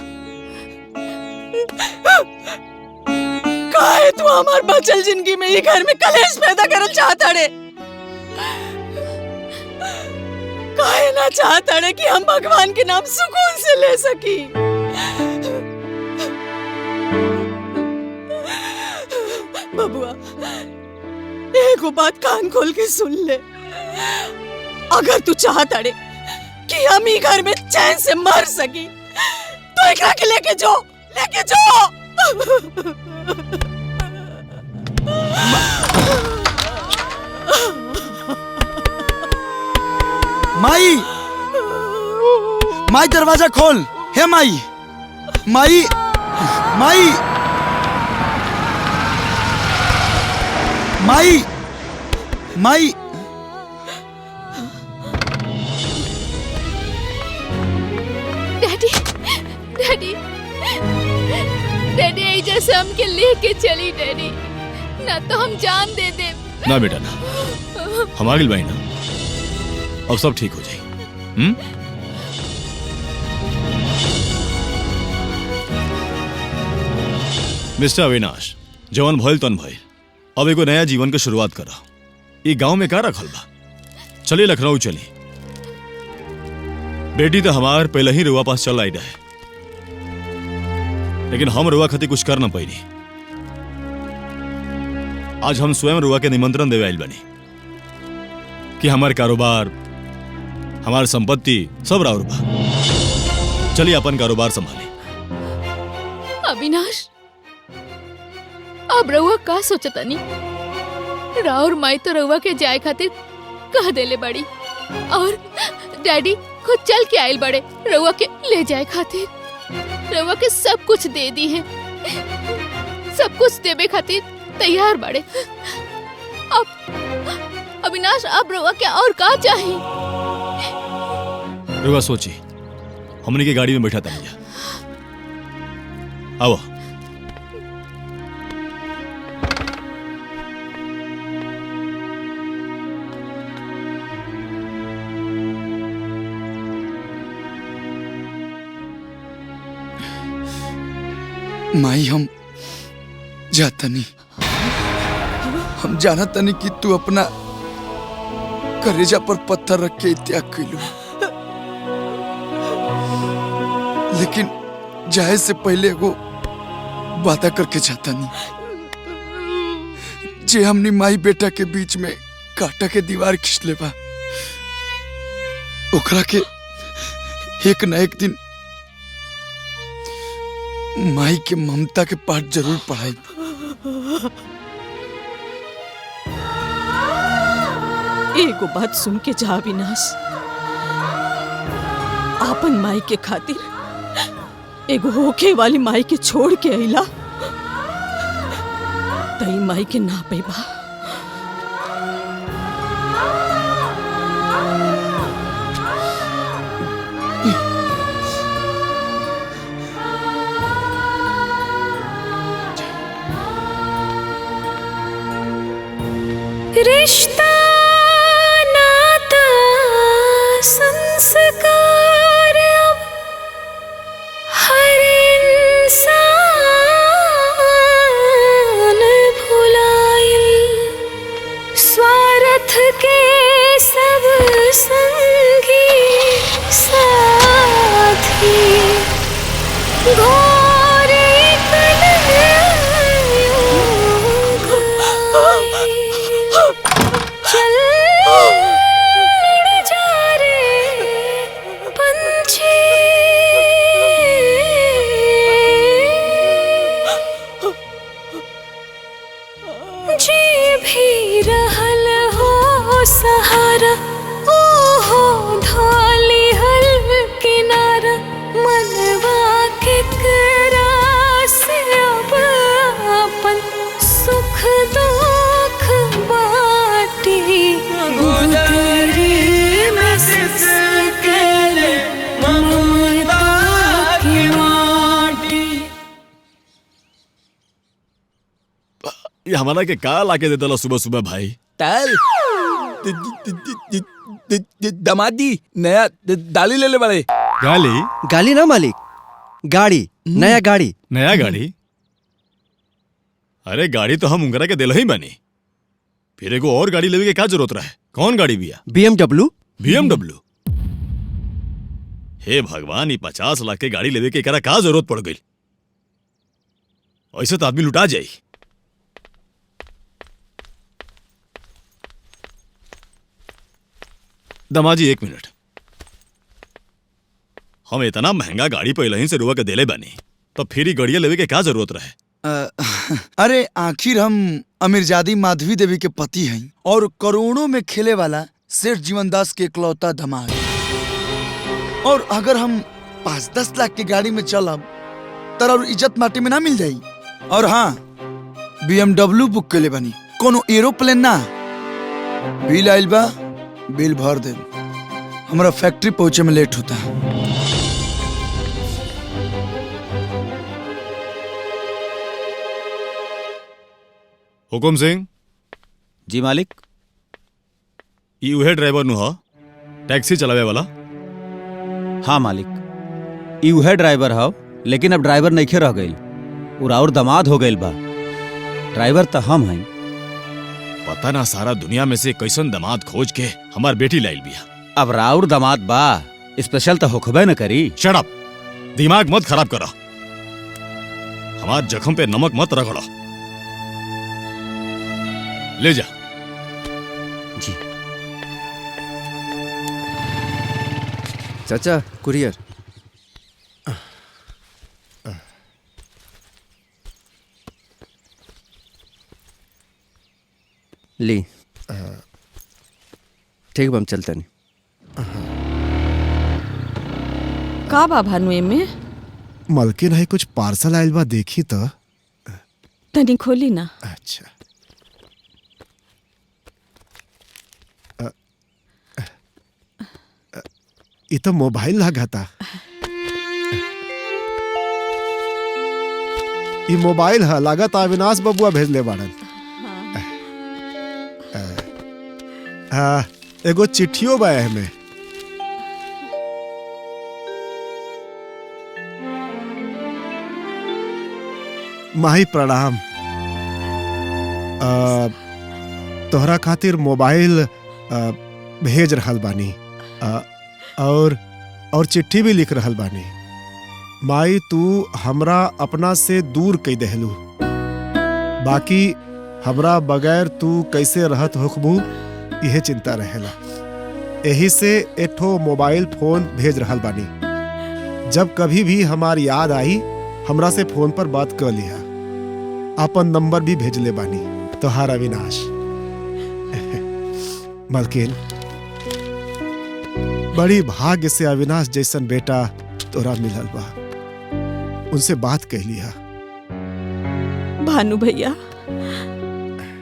काहे तू हमार बचल जिंदगी में ये घर में कलेश पैदा करल चाहता रे? काहे ना चाहता रे कि हम भगवान के नाम सुकून से ले सकी? बबुआ, एगो बात कान खोल के सुन ले। अगर तू चाहता रे कि हम ही घर में चैन से मर सकी, तो एकरा के लेके जो। माई, माई दरवाजा खोल। हे माई, माई, माई, माई, माई। डैडी, डैडी, डैडी एजा से हमके लेके चली डैडी, ना तो हम जान दे दे। ना बेटा ना, हम आगे भाई ना, अब सब ठीक हो जाए। मिस्टर अविनाश, जवन भइल तन भइल, अब एगो नया जीवन के शुरुआत करा। ये गांव में का रखल बा, चलिए लखनऊ चली। बेटी तो हमार पहले ही रुआ पास चल आई रहे, लेकिन हम रुआ खातिर कुछ कर ना पाई। आज हम स्वयं रुआ के निमंत्रण देवे आइल बनी कि हमार कारोबार, हमार संपत्ति सब राउर बा। चलिए अपन कारोबार संभाली। अविनाश, अब रउआ का सोचतानी? राउर माई तो रउआ के जाए खातिर कह देले बड़ी, और डैडी खुद चल के आइल बड़े रउआ के ले जाए खातिर। रउआ के सब कुछ दे दी है, सब कुछ देवे खातिर तैयार बड़े। अब अविनाश, अब रउआ के और का चाहिए? रुआ सोची, हमने की गाड़ी में बैठा था। आओ। माई, हम जाता नहीं, हम जाना तनी कि तू अपना करेजा पर पत्थर रख के त्याग कैलू, लेकिन जाए से पहले वो वादा करके जाता नहीं। जे हमनी माई बेटा के बीच में काटा के दीवार खींच ले बा, ओकरा के एक न एक दिन माई के ममता के पाठ जरूर पढ़ाई। एगो बात सुन के जा अविनाश, आपन माई के खातिर एगो होके वाली माई के छोड़ के अइला, तई माई के ना पैबा। रिश्ता नाता संस्कार अब हर इंसान भुलाइल, स्वार्थ के सब संगी साथी घोर चल जा रे पंछी, जी भी रहल हो सहारा, ओ हो ढाली हल किनारा, मनवा के करा से अब अपन सुख दुख बाटी, गुजरी में सिसकल ममता की माटी। ये हमारा के का लाके देता सुबह सुबह भाई? ताल दमादी नया दाली ले ले बड़े। गाली? गाली ना मालिक, गाड़ी, नया गाड़ी। नया गाड़ी? अरे गाड़ी तो हम उंगरा के दिल ही बनी, फिर एगो और गाड़ी लेवे के क्या जरूरत रहे? कौन गाड़ी बिया? BMW। BMW? हे भगवान, ये 50 लाख के गाड़ी लेवे के करा का जरूरत पड़ गई? ऐसे तो आदमी लुटा जाई। दमाजी एक मिनट, हम इतना महंगा गाड़ी पहले ही से रुआ के देले बनी, तो फिर ही गाड़िया लेवे के क्या जरूरत रहे? अरे आखिर हम अमीरजादी माधवी देवी के पति हैं और करोड़ों में खेले वाला सेठ जीवनदास के इकलौता दामाद, और अगर हम 5-10 लाख की गाड़ी में चलब तर इज्जत माटी में ना मिल जाई। और हाँ, BMW बुक के ले बनी, कोनो एरोप्लेन ना। बिल आइल बा, बिल भर दे, हमारा फैक्ट्री पहुंचे में लेट होता है। हुकुम सिंह। जी मालिक। ई उहे ड्राइवर नु ह टैक्सी चलावे वाला? हाँ मालिक, ई उहे ड्राइवर हव, लेकिन अब ड्राइवर नइखे रह गईल, और दामाद हो गईल बा। ड्राइवर तो हम हैं। पता ना सारा दुनिया में से कैसन दामाद खोज के हमार बेटी लाइल बिया। अब राउर दामाद बा, स्पेशल तो होखबे न करी। शट अप, दिमाग मत खराब करा, हमार जख्म पे नमक मत रगड़ा। ले जा। जी। चाचा कुरियर। ली। ठीक बा, हम चलते नहीं। का बा भानु में? मलकिन है कुछ पार्सल आयल बा, देखी तो। तनी खोली ना। अच्छा। ये तो मोबाइल लगा था। ये मोबाइल है, लागत अविनाश बबुआ भेजले बाड़न। हाँ, एगो चिट्ठियों बा में। माही प्रणाम। तोहरा खातिर मोबाइल भेज रहल बानी, और चिट्ठी भी लिख रहल बानी। माई तू हमरा अपना से दूर कई देहलू, बाकी हमरा बगैर तू कैसे रहत होखबू यह चिंता रहेला। यही से एठो मोबाइल फोन भेज रहल बानी। जब कभी भी हमार याद आई हमरा से फोन पर बात कर लिया। अपन नंबर भी भेजले बानी। तोहार अविनाश। मलकिन, बड़ी भाग्य से अविनाश जैसन बेटा तोरा मिलल बा। उनसे बात कह लिया। भानु भैया,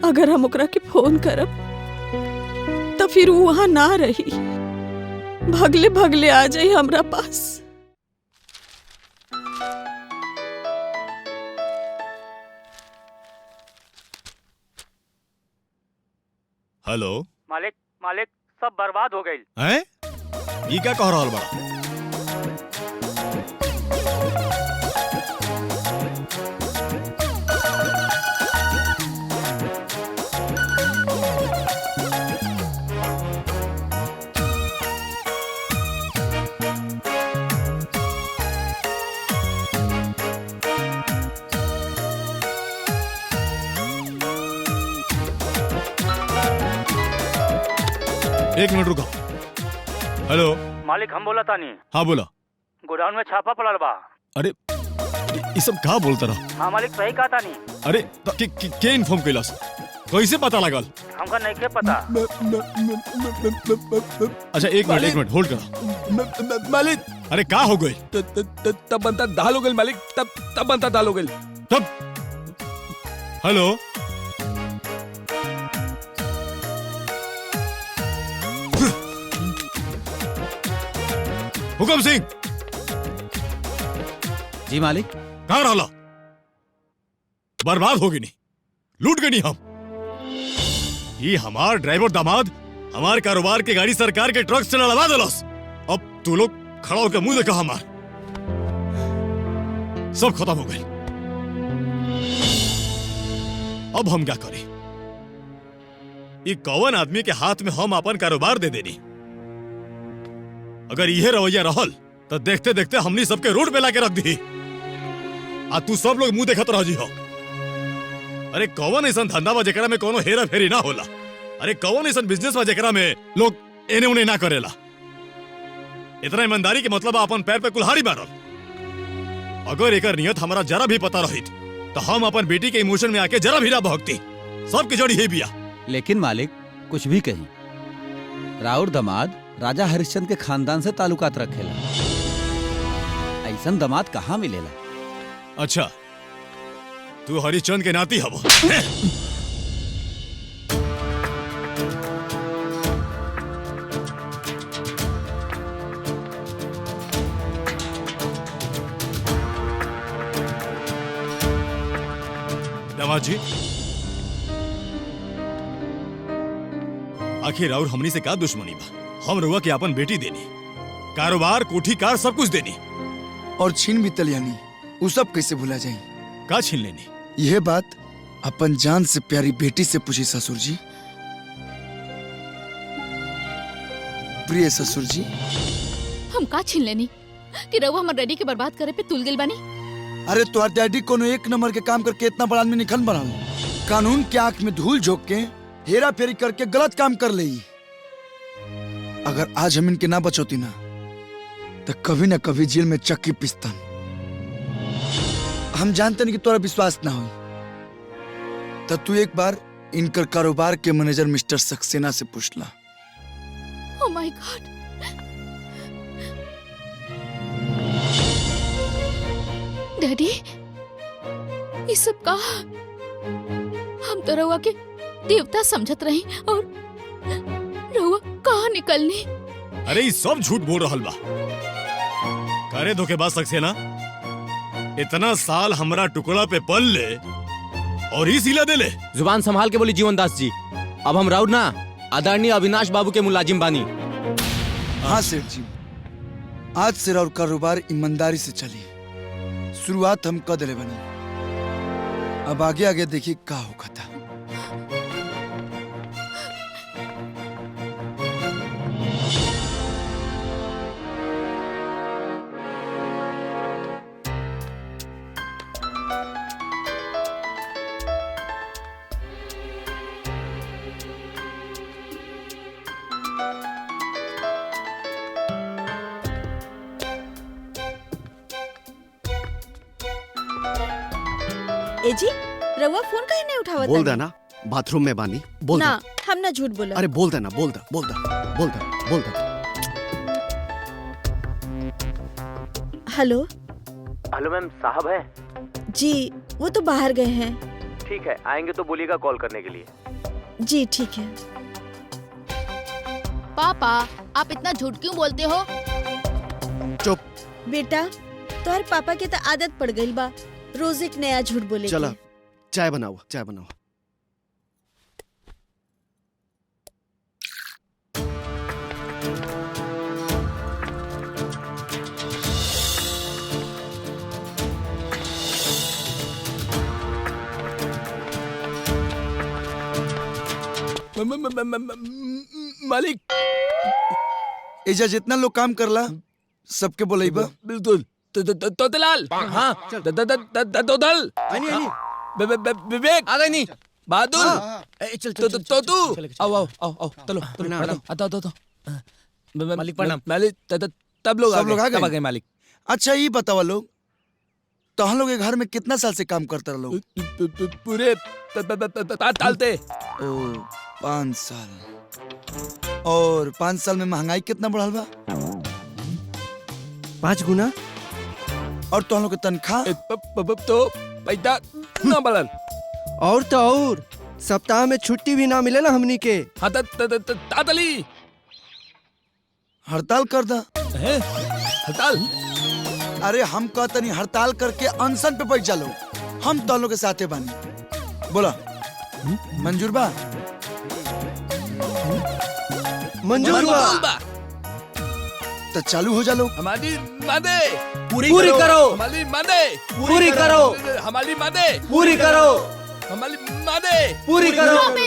अगर हम ओकरा के फोन करब तो फिर वो वहां ना रही, भगले भगले आ जाई हमरा पास। हेलो मालिक, मालिक सब बर्बाद हो गई। हैं? ये क्या कह रहा बड़ा? एक मिनट रुको। हेलो मालिक, हम बोला तानी। हाँ बोला। गोडाउन में छापा पड़ल बा। अरे ये सब कहा बोलता रहा? हाँ मालिक, सही कहा तानी। अरे के इन्फॉर्म कैलास? कैसे पता लगल? हमका नहीं के पता। अच्छा एक मिनट होल्ड करा। मालिक। अरे क्या हो गई? तब बनता दाल हो गई मालिक, तब बनता दाल हो गई। तब हेलो, हुकुम सिंह। जी मालिक। कहाँ रहा? बर्बाद हो गई नहीं, लूट गई नहीं हम। ये हमार ड्राइवर दामाद हमार कारोबार के गाड़ी सरकार के ट्रक से लड़वा दिलस। अब तू लोग खड़ा होकर मुंह देखा हमार। सब खत्म हो गई। अब हम क्या करें? ये कौन आदमी के हाथ में हम अपन कारोबार दे देनी? अगर यह रवैया रहल तो देखते देखते हमनी सबके रोड पे लाके रख दी। आ तू सब लोग मुंह देखत रह जी हो। अरे कौन ऐसा धंधा बा जेकरा में कोनो हेरा फेरी ना होला? अरे कौन ऐसा बिजनेस बा जेकरा में लोग एने उने ना करेला? इतना ईमानदारी के मतलब अपन पैर पे कुल्हाड़ी मारल। अगर एकर नियत हमारा जरा भी पता रहित तो हम अपन बेटी के इमोशन में आके जरा भी ना भगती। सबकी जड़ी है बिया। लेकिन मालिक, कुछ भी कही, राउर दामाद राजा हरिश्चंद्र के खानदान से ताल्लुकात रखेला। ऐसा दामाद कहाँ मिलेला? अच्छा, तू हरिश्चंद्र के नाती हव? दामाद जी, आखिर और हमनी से का दुश्मनी बा? हम रुआ के अपन बेटी देनी, कारोबार, कोठी, कार सब कुछ देनी। और छीन भी तलियानी, वो सब कैसे भुला जाई? का छीन लेनी? यह बात अपन जान से प्यारी बेटी से पूछी ससुर जी। प्रिय ससुर जी, हम का छीन लेनी कि रउआ हमर डैडी के बर्बाद करे पे तुल गेल बानी? अरे तुम्हार डैडी कोनो एक नंबर के काम करके इतना बड़ा आदमी निखन बना, कानून के आंख में धूल झोंक के हेरा फेरी करके गलत काम कर ली। अगर आज हम इनके ना बचोती ना तो कभी ना कभी जेल में चक्की पिस्तन। हम जानते नहीं कि तोरा विश्वास ना हो, तो तू एक बार इनकर कारोबार के मैनेजर मिस्टर सक्सेना से पूछ ला। ओह माय गॉड, डैडी ये सब का? हम तो रउआ के देवता समझत रही और रउआ कहाँ निकलनी? अरे ये सब झूठ बोल रहल बा। करे धोखेबाज सक्सेना, इतना साल हमरा टुकड़ा पे पल ले और ही सिला दे ले। जुबान संभाल के बोली जीवनदास जी, अब हम राउर ना आदरणीय अविनाश बाबू के मुलाजिम बानी। हाँ सेठ जी, आज से राउर कारोबार ईमानदारी से चली। शुरुआत हम कर दिले बनी, अब आगे आगे देखिए का होगा था। ए जी, रउआ फोन काहे नहीं उठावत? बोल देना बाथरूम में बानी। बोल ना, दे। हम ना झूठ बोला। अरे बोल देना, बोल दे, बोल दे, बोल दे, बोल दे। हेलो। हेलो मैम, साहब है? जी, वो तो बाहर गए हैं। ठीक है, आएंगे तो बोलिएगा कॉल करने के लिए। जी ठीक है। पापा, आप इतना झूठ क्यों बोलते हो? चुप। बेटा, तोहर पापा के तो आदत पड़ गई बा रोज एक नया झूठ बोले। चला चाय बनाओ, चाय बनाओ। मालिक, एजा जितना लोग काम करला सबके बोलेबा। बिल्कुल। तोतलाल, हाँ, दोदल, विवेक, आ गए नहीं, बहादुर, तोतू, आओ आओ आओ आओ, चलो चलो, मालिक प्रणाम। मालिक, तब लोग सब लोग आ गए? तब आ गए मालिक। अच्छा ये बतावा लोग, तो हम लोग के घर में कितना साल से काम करते रह लोग? पूरे तालते। ओ 5 साल। और 5 साल में महंगाई कितना बढ़ल बा? 5 गुना। और तो हम लोग के तनख्वाह तो पैसा ना बढ़ल। और तो और सप्ताह में छुट्टी भी ना मिले ना हमनी के। हाँ तातली हड़ताल कर दा। हड़ताल? अरे हम कहते नहीं, हड़ताल करके अनशन पे बैठ जालो। हम तो लोग के साथे बानी। बोला मंजूर बा? मंजूर बा। तो चालू हो जालो। हमारी मादे पूरी करो। हमारी मादे पूरी करो। हमारी मादे पूरी करो। हमारी मादे पूरी करो। हमारी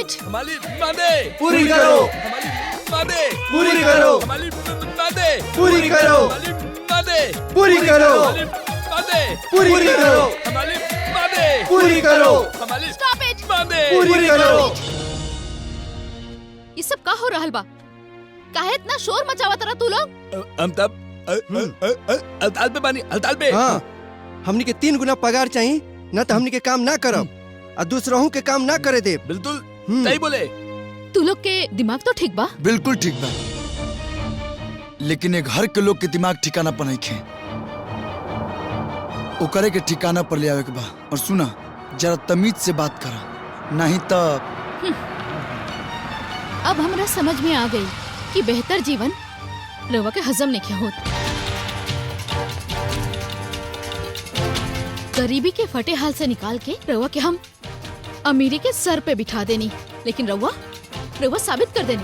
मादे पूरी करो। हमारी मादे पूरी करो। हमारी मादे पूरी करो। हमारी मादे पूरी करो। हमारी मादे पूरी करो। हमारी मादे पूरी करो। हमारी Stop it! मादे पूरी करो। ये सब का हो रहल बा? काहे इतना शोर मचावत रहा तू लोग? हम तब हड़ताल पे बानी, हड़ताल पे। हाँ, हमनी के 3 गुना पगार चाहिए, न तो हमनी के काम ना करब और दूसरों के काम ना करे दे। बिल्कुल सही बोले। तू लोग के दिमाग तो ठीक बा? बिल्कुल ठीक बा, लेकिन एक घर के लोग के दिमाग ठिकाना पर नहीं खे। ओकरे के ठिकाना पर ले आवे के बा। और सुना, जरा तमीज से बात करा, नहीं तो। अब हमरा समझ में आ गई कि बेहतर जीवन रवा के हजम नहीं होत। गरीबी के फटे हाल से निकाल के रवा के हम अमीरी के सर पे बिठा देनी, लेकिन रवा साबित कर देनी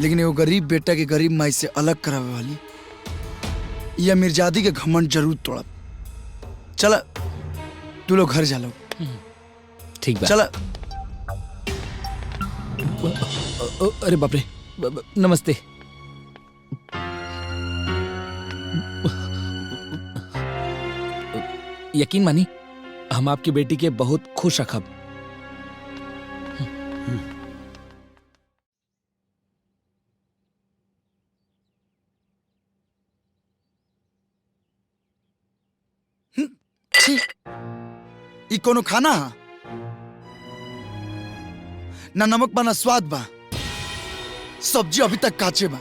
लेकिन एगो गरीब बेटा के गरीब माई से अलग करावे वाली ये अमीरजादी के घमंड जरूर तोड़ब। चला तू लोग घर जा लो। ठीक बा। चला। अरे बाप रे, नमस्ते। यकीन मानी हम आपकी बेटी के बहुत खुश रखब। ई कोनो खाना हा? ना नमक बा ना स्वाद बा, सब्जी अभी तक काचे बा।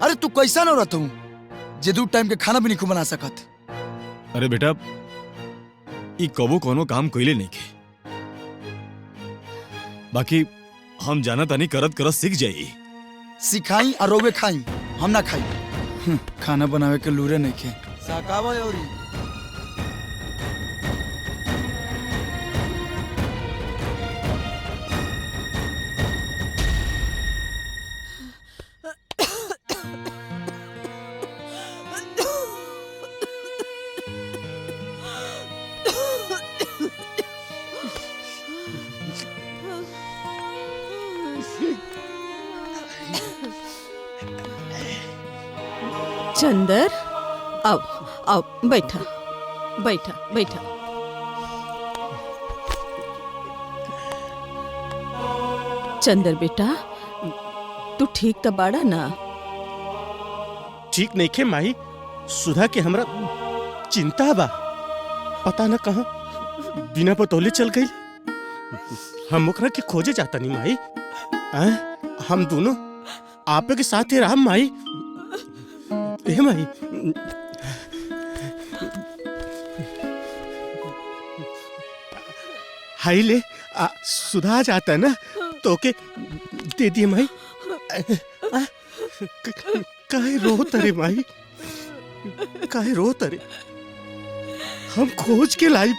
अरे तू कैसा न रहता हूँ जे 2 टाइम के खाना भी नहीं बना सकत। अरे बेटा ई कबो कोनो काम कइले नहीं के, बाकी हम जाना तानी करत करत सीख जाई। सिखाई और रोवे खाई, हम ना खाई। खाना बनावे के लूरे नहीं के। साकावा योरी चंदर, अब बैठा बैठा बैठा। चंदर बेटा, तू ठीक तो बाड़ा ना? ठीक नहीं खे माई, सुधा के हमरा चिंता बा। पता न कहाँ बिना बतौले चल गई। हम ओकरा के खोजे जाता नहीं माई। हम दोनों आपे के साथ ही रहा माई। ए माई, हाई ले सुधा जाता ना तो के दे दिए माई। काहे रो तरे माई, काहे रो तरे? हम खोज के लाई,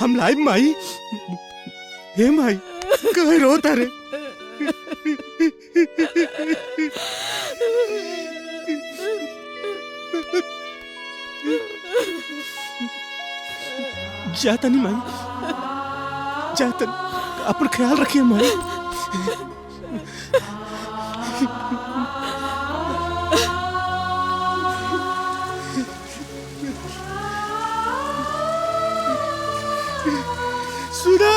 हम लाई माई। हे माई, काहे रो तरे? जाता नहीं माई, जाता। अपन ख्याल रखिए माई। सुधा,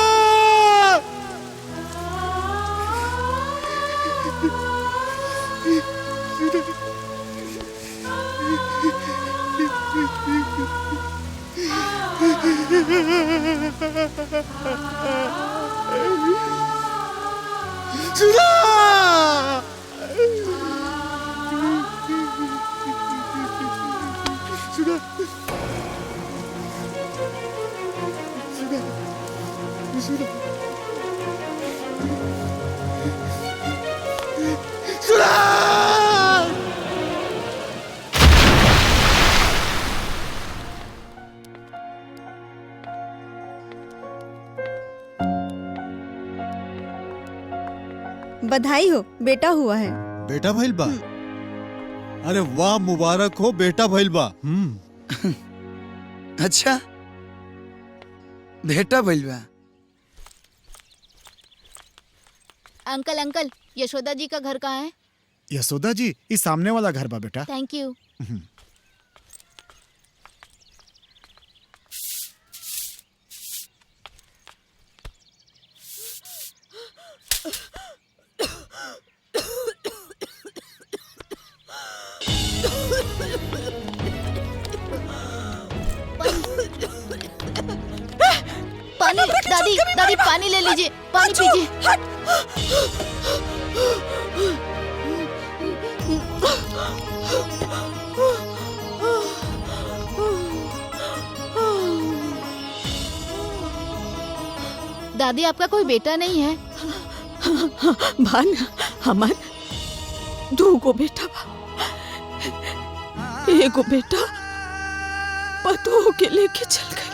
बधाई हो, बेटा हुआ है। बेटा भइल बा? अरे वाह, मुबारक हो, बेटा भइल बा। अच्छा, बेटा भइल बा। अंकल अंकल, यशोदा जी का घर कहाँ है? यशोदा जी इस सामने वाला घर बा बेटा। Thank you. पानी, दादी दादी पानी ले लीजिए, पानी पीजिए। दादी, आपका कोई बेटा नहीं है? भान, हमार 2 बेटा बा। एगो बेटा पतोह के लेके चल गई,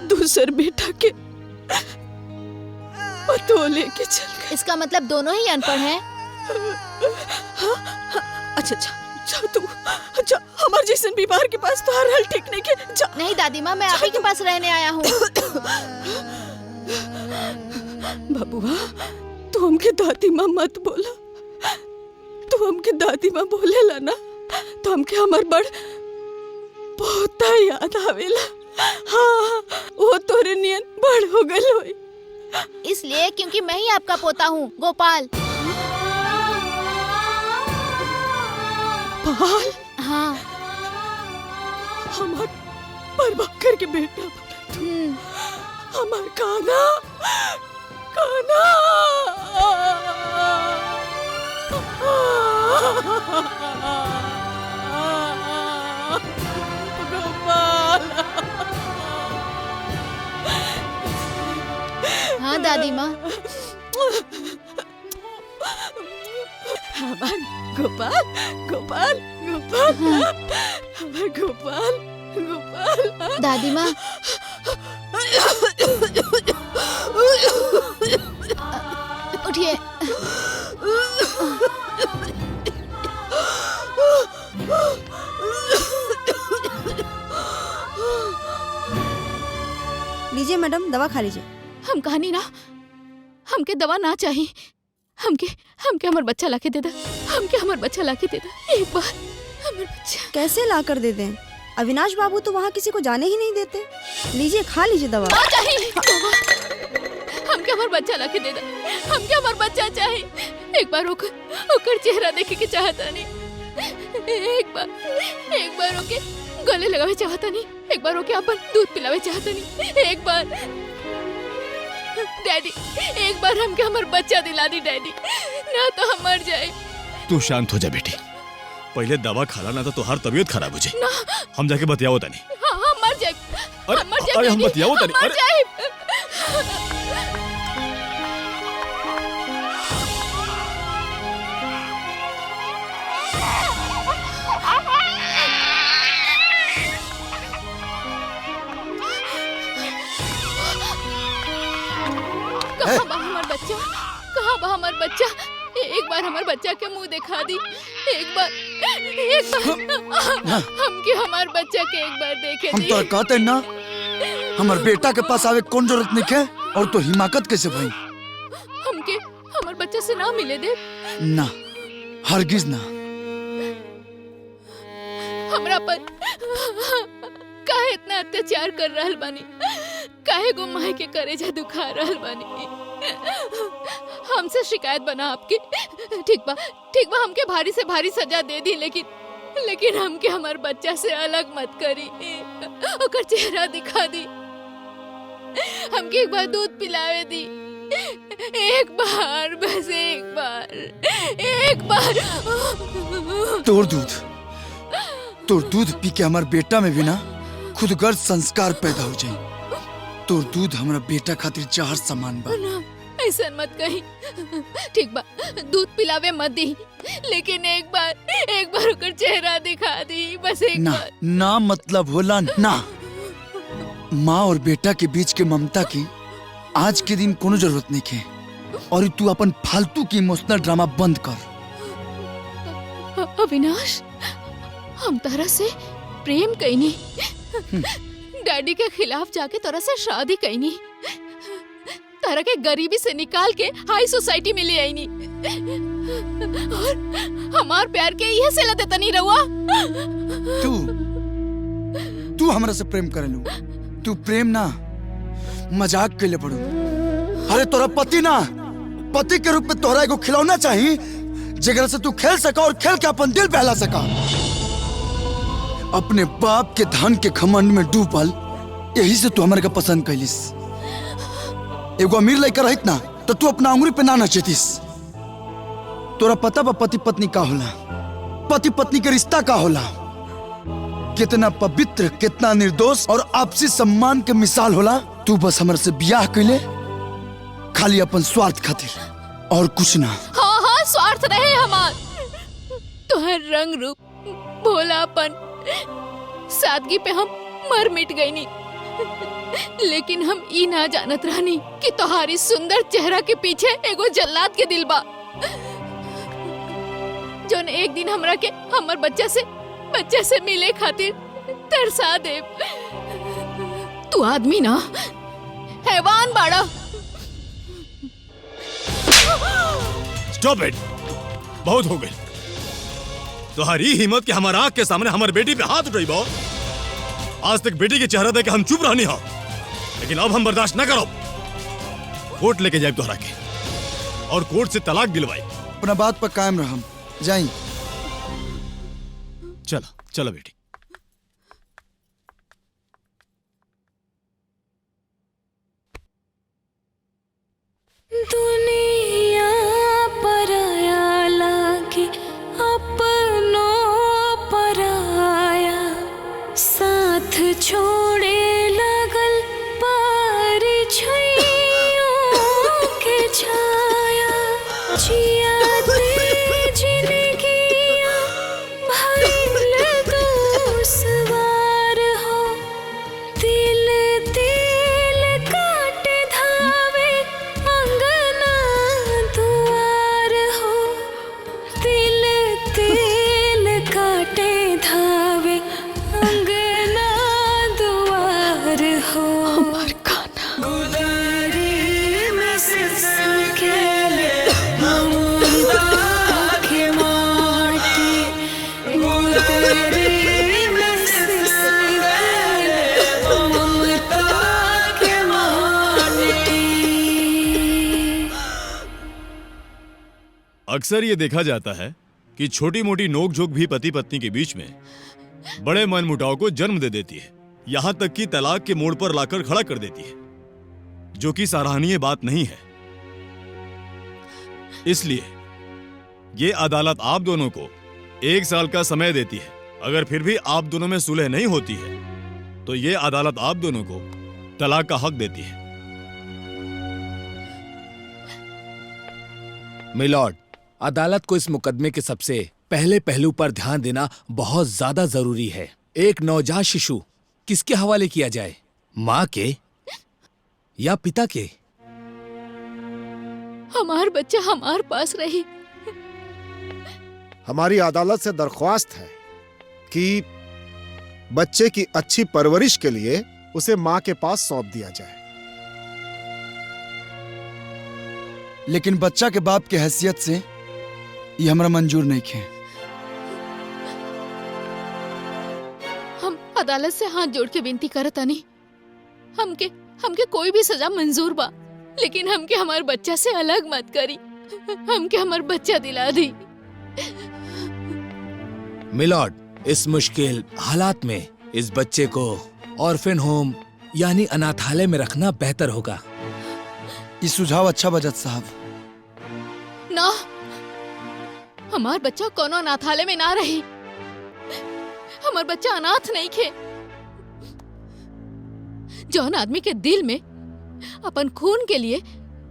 दूसर बेटा के और तो लेके चल गए। इसका मतलब दोनों ही अनपढ़ हैं। अच्छा अच्छा जा तू, जा हमारे जैसन बीमार के पास तो हर हाल ठीक नहीं के जा। नहीं दादी माँ, मैं आप ही के पास रहने आया हूँ। बबुआ तू हमके दादी माँ मत बोला, तू हमके दादी माँ बोलेला ना तो हमके हमार बड़ बहुत याद आवेला। हाँ वो तोरे नियन बड़ हो गल होई। इसलिए क्योंकि मैं ही आपका पोता हूँ, गोपाल। पाल? हाँ। हमार परबाकर के बेटा, हमार काना काना। हाँ दादी माँ। हमार गोपाल गोपाल गोपाल, हमार गोपाल गोपाल। दादी माँ उठिए। लीजिए मैडम, दवा खा लीजिए। हम कहानी ना, हमके दवा ना चाहिए। हमके हमके हमार बच्चा लाके दे दे। हमके हमार बच्चा लाके दे दे एक बार, हमार बच्चा। कैसे ला कर दे दें? अविनाश बाबू तो वहाँ किसी को जाने ही नहीं देते। लीजिए खा लीजिए दवा। ना चाहिए हमके हमार बच्चा लाके दे दे। हमके हमार बच्चा चाहिए। एक बार ओकर चेहरा देखे के चाहता नहीं। एक बार ओके गले लगावे चाहता नहीं। एक बार ओके अपन दूध पिलावे चाहता नहीं। एक बार डैडी, एक बार हमके हमार बच्चा दिला दी डैडी, ना तो हम मर जाए। तू शांत हो जा बेटी, पहले दवा खाला ना तो तुम्हार तबीयत खराब हो जाए। ना हम जाके बतियाओ तनी। हाँ हम मर जाए। अरे हम बतियाओ तनी। मर जाए। कहाँ बा हमार बच्चा? कहाँ बा हमार बच्चा? एक बार हमार बच्चा के मुंह दिखा दी। एक बार हमके हमार बच्चा के एक बार देखे हम दी। तो कहते ना हमार बेटा के पास आवे कौन जरूरत नहीं है, और तो हिमाकत कैसे भाई? हमके हमार बच्चा से ना मिले दे। ना हरगिज ना। हमरा पर काहे इतना अत्याचार कर रहल बानी? काहे गो माई के करेजा दुखा रहल बानी? हमसे शिकायत बना आपकी। ठीक बा हमके भारी से भारी सजा दे दी, लेकिन हमके हमार बच्चा से अलग मत करी। ओकर चेहरा दिखा दी। हमके एक बार दूध पिलावे दी। एक बार, बस एक बार। तोर दूध पी के हमार बेटा में भी ना खुदगर्ज संस्कार पैदा हो जाए। तोर दूध हमारा बेटा खातिर जहर समान बा। ना ऐसा मत कही। ठीक बा, दूध पिलावे मत दी, लेकिन एक बार ओकर चेहरा दिखा दी, बस एक ना बार। ना मतलब होला ना। माँ और बेटा के बीच के ममता की आज के दिन कोनो जरूरत नहीं है, और तू अपन फालतू की इमोशनल ड्रामा बंद कर। अविनाश, हम तरह से प्रेम कईनी, डैडी के खिलाफ जाके तरह से शादी कईनी, तरह के गरीबी से निकाल के हाई सोसाइटी में ले आईनी, और हमार प्यार के यह सिला देता नहीं रहुआ। तू हमरा से प्रेम करे लू। तू प्रेम ना मजाक के लिए पड़ू। अरे तोरा पति के रूप में तोहरा एगो खिलौना चाहिए जेकरा से तू खेल सका और खेल के अपन दिल बहला सका। अपने बाप के धन के घमंड में डूबल, यही से तू हमारे का पसंद कैलिस। एगो अमीर लड़का रहित ना तो तू अपना अंगुरी पे ना नचेतिस। तोरा पता बा पति पत्नी का होला? पति पत्नी के रिश्ता का होला? कितना पवित्र, कितना निर्दोष और आपसी सम्मान के मिसाल होला। तू बस हमारे से ब्याह कैले खाली अपन स्वार्थ खातिर, और कुछ ना। हाँ स्वार्थ रहे हमार। तोहर रंग रूप, भोलापन, सादगी पे हम मर मिट गई नी। लेकिन हम ई ना जानत रहनी कि तोहारी सुंदर चेहरा के पीछे एगो जल्लाद के दिल बा, जोन एक दिन हमरा के हमर बच्चा से मिले खातिर तरसा दे। तू आदमी ना हैवान बाड़ा। स्टॉप इट, बहुत हो गई। तुम्हारी हिम्मत कि हमारे आंख के सामने हमारी बेटी पे हाथ उठाई बो। आज तक बेटी के चेहरा देख के हम चुप रहनी हो, लेकिन अब हम बर्दाश्त न करो। कोर्ट लेके जाए तोहरा के और कोर्ट से तलाक दिलवाई। अपना बात पर कायम रह, हम जाई। चलो चलो बेटी। दुनिया पराया लागे अपनों पराया, साथ छोड़े लगल परिछइयों के छाया। जिया दे जिंदगिया भइल दुश्वार हो, दिल दिल काट धावे अंगना दुआर हो, दिल दिल काटे धावे अंगना दुआर हो। हमार खाना गुदरी में सिसके ममता के माटी, गुदरी में सिसके ममता के माटी। अक्सर ये देखा जाता है कि छोटी मोटी नोकझोंक भी पति पत्नी के बीच में बड़े मनमुटाव को जन्म दे देती है, यहां तक कि तलाक के मोड़ पर लाकर खड़ा कर देती है, जो कि सराहनीय बात नहीं है। इसलिए ये अदालत आप दोनों को 1 साल का समय देती है। अगर फिर भी आप दोनों में सुलह नहीं होती है तो ये अदालत आप दोनों को तलाक का हक देती है। मिलॉर्ड, अदालत को इस मुकदमे के सबसे पहले पहलू पर ध्यान देना बहुत ज्यादा जरूरी है। एक नवजात शिशु किसके हवाले किया जाए, माँ के या पिता के? हमार बच्चा हमार पास रही। हमारी अदालत से दरख्वास्त है कि बच्चे की अच्छी परवरिश के लिए उसे माँ के पास सौंप दिया जाए। लेकिन बच्चा के बाप के हैसियत से ये हमरा मंजूर नहीं है। हम अदालत से हाथ जोड़ के विनती करतानी, हमके कोई भी सजा मंजूर बा, लेकिन हमके हमार बच्चा से अलग मत करी। हमके हमार बच्चा दिला दी। मिलॉर्ड, इस मुश्किल हालात में इस बच्चे को ऑर्फन होम यानी अनाथालय में रखना बेहतर होगा। ये सुझाव अच्छा बजट साहब। ना, हमार बच्चा कोनो अनाथालय में ना रही। हमार बच्चा अनाथ नहीं खे। जौन आदमी के दिल में अपन खून के लिए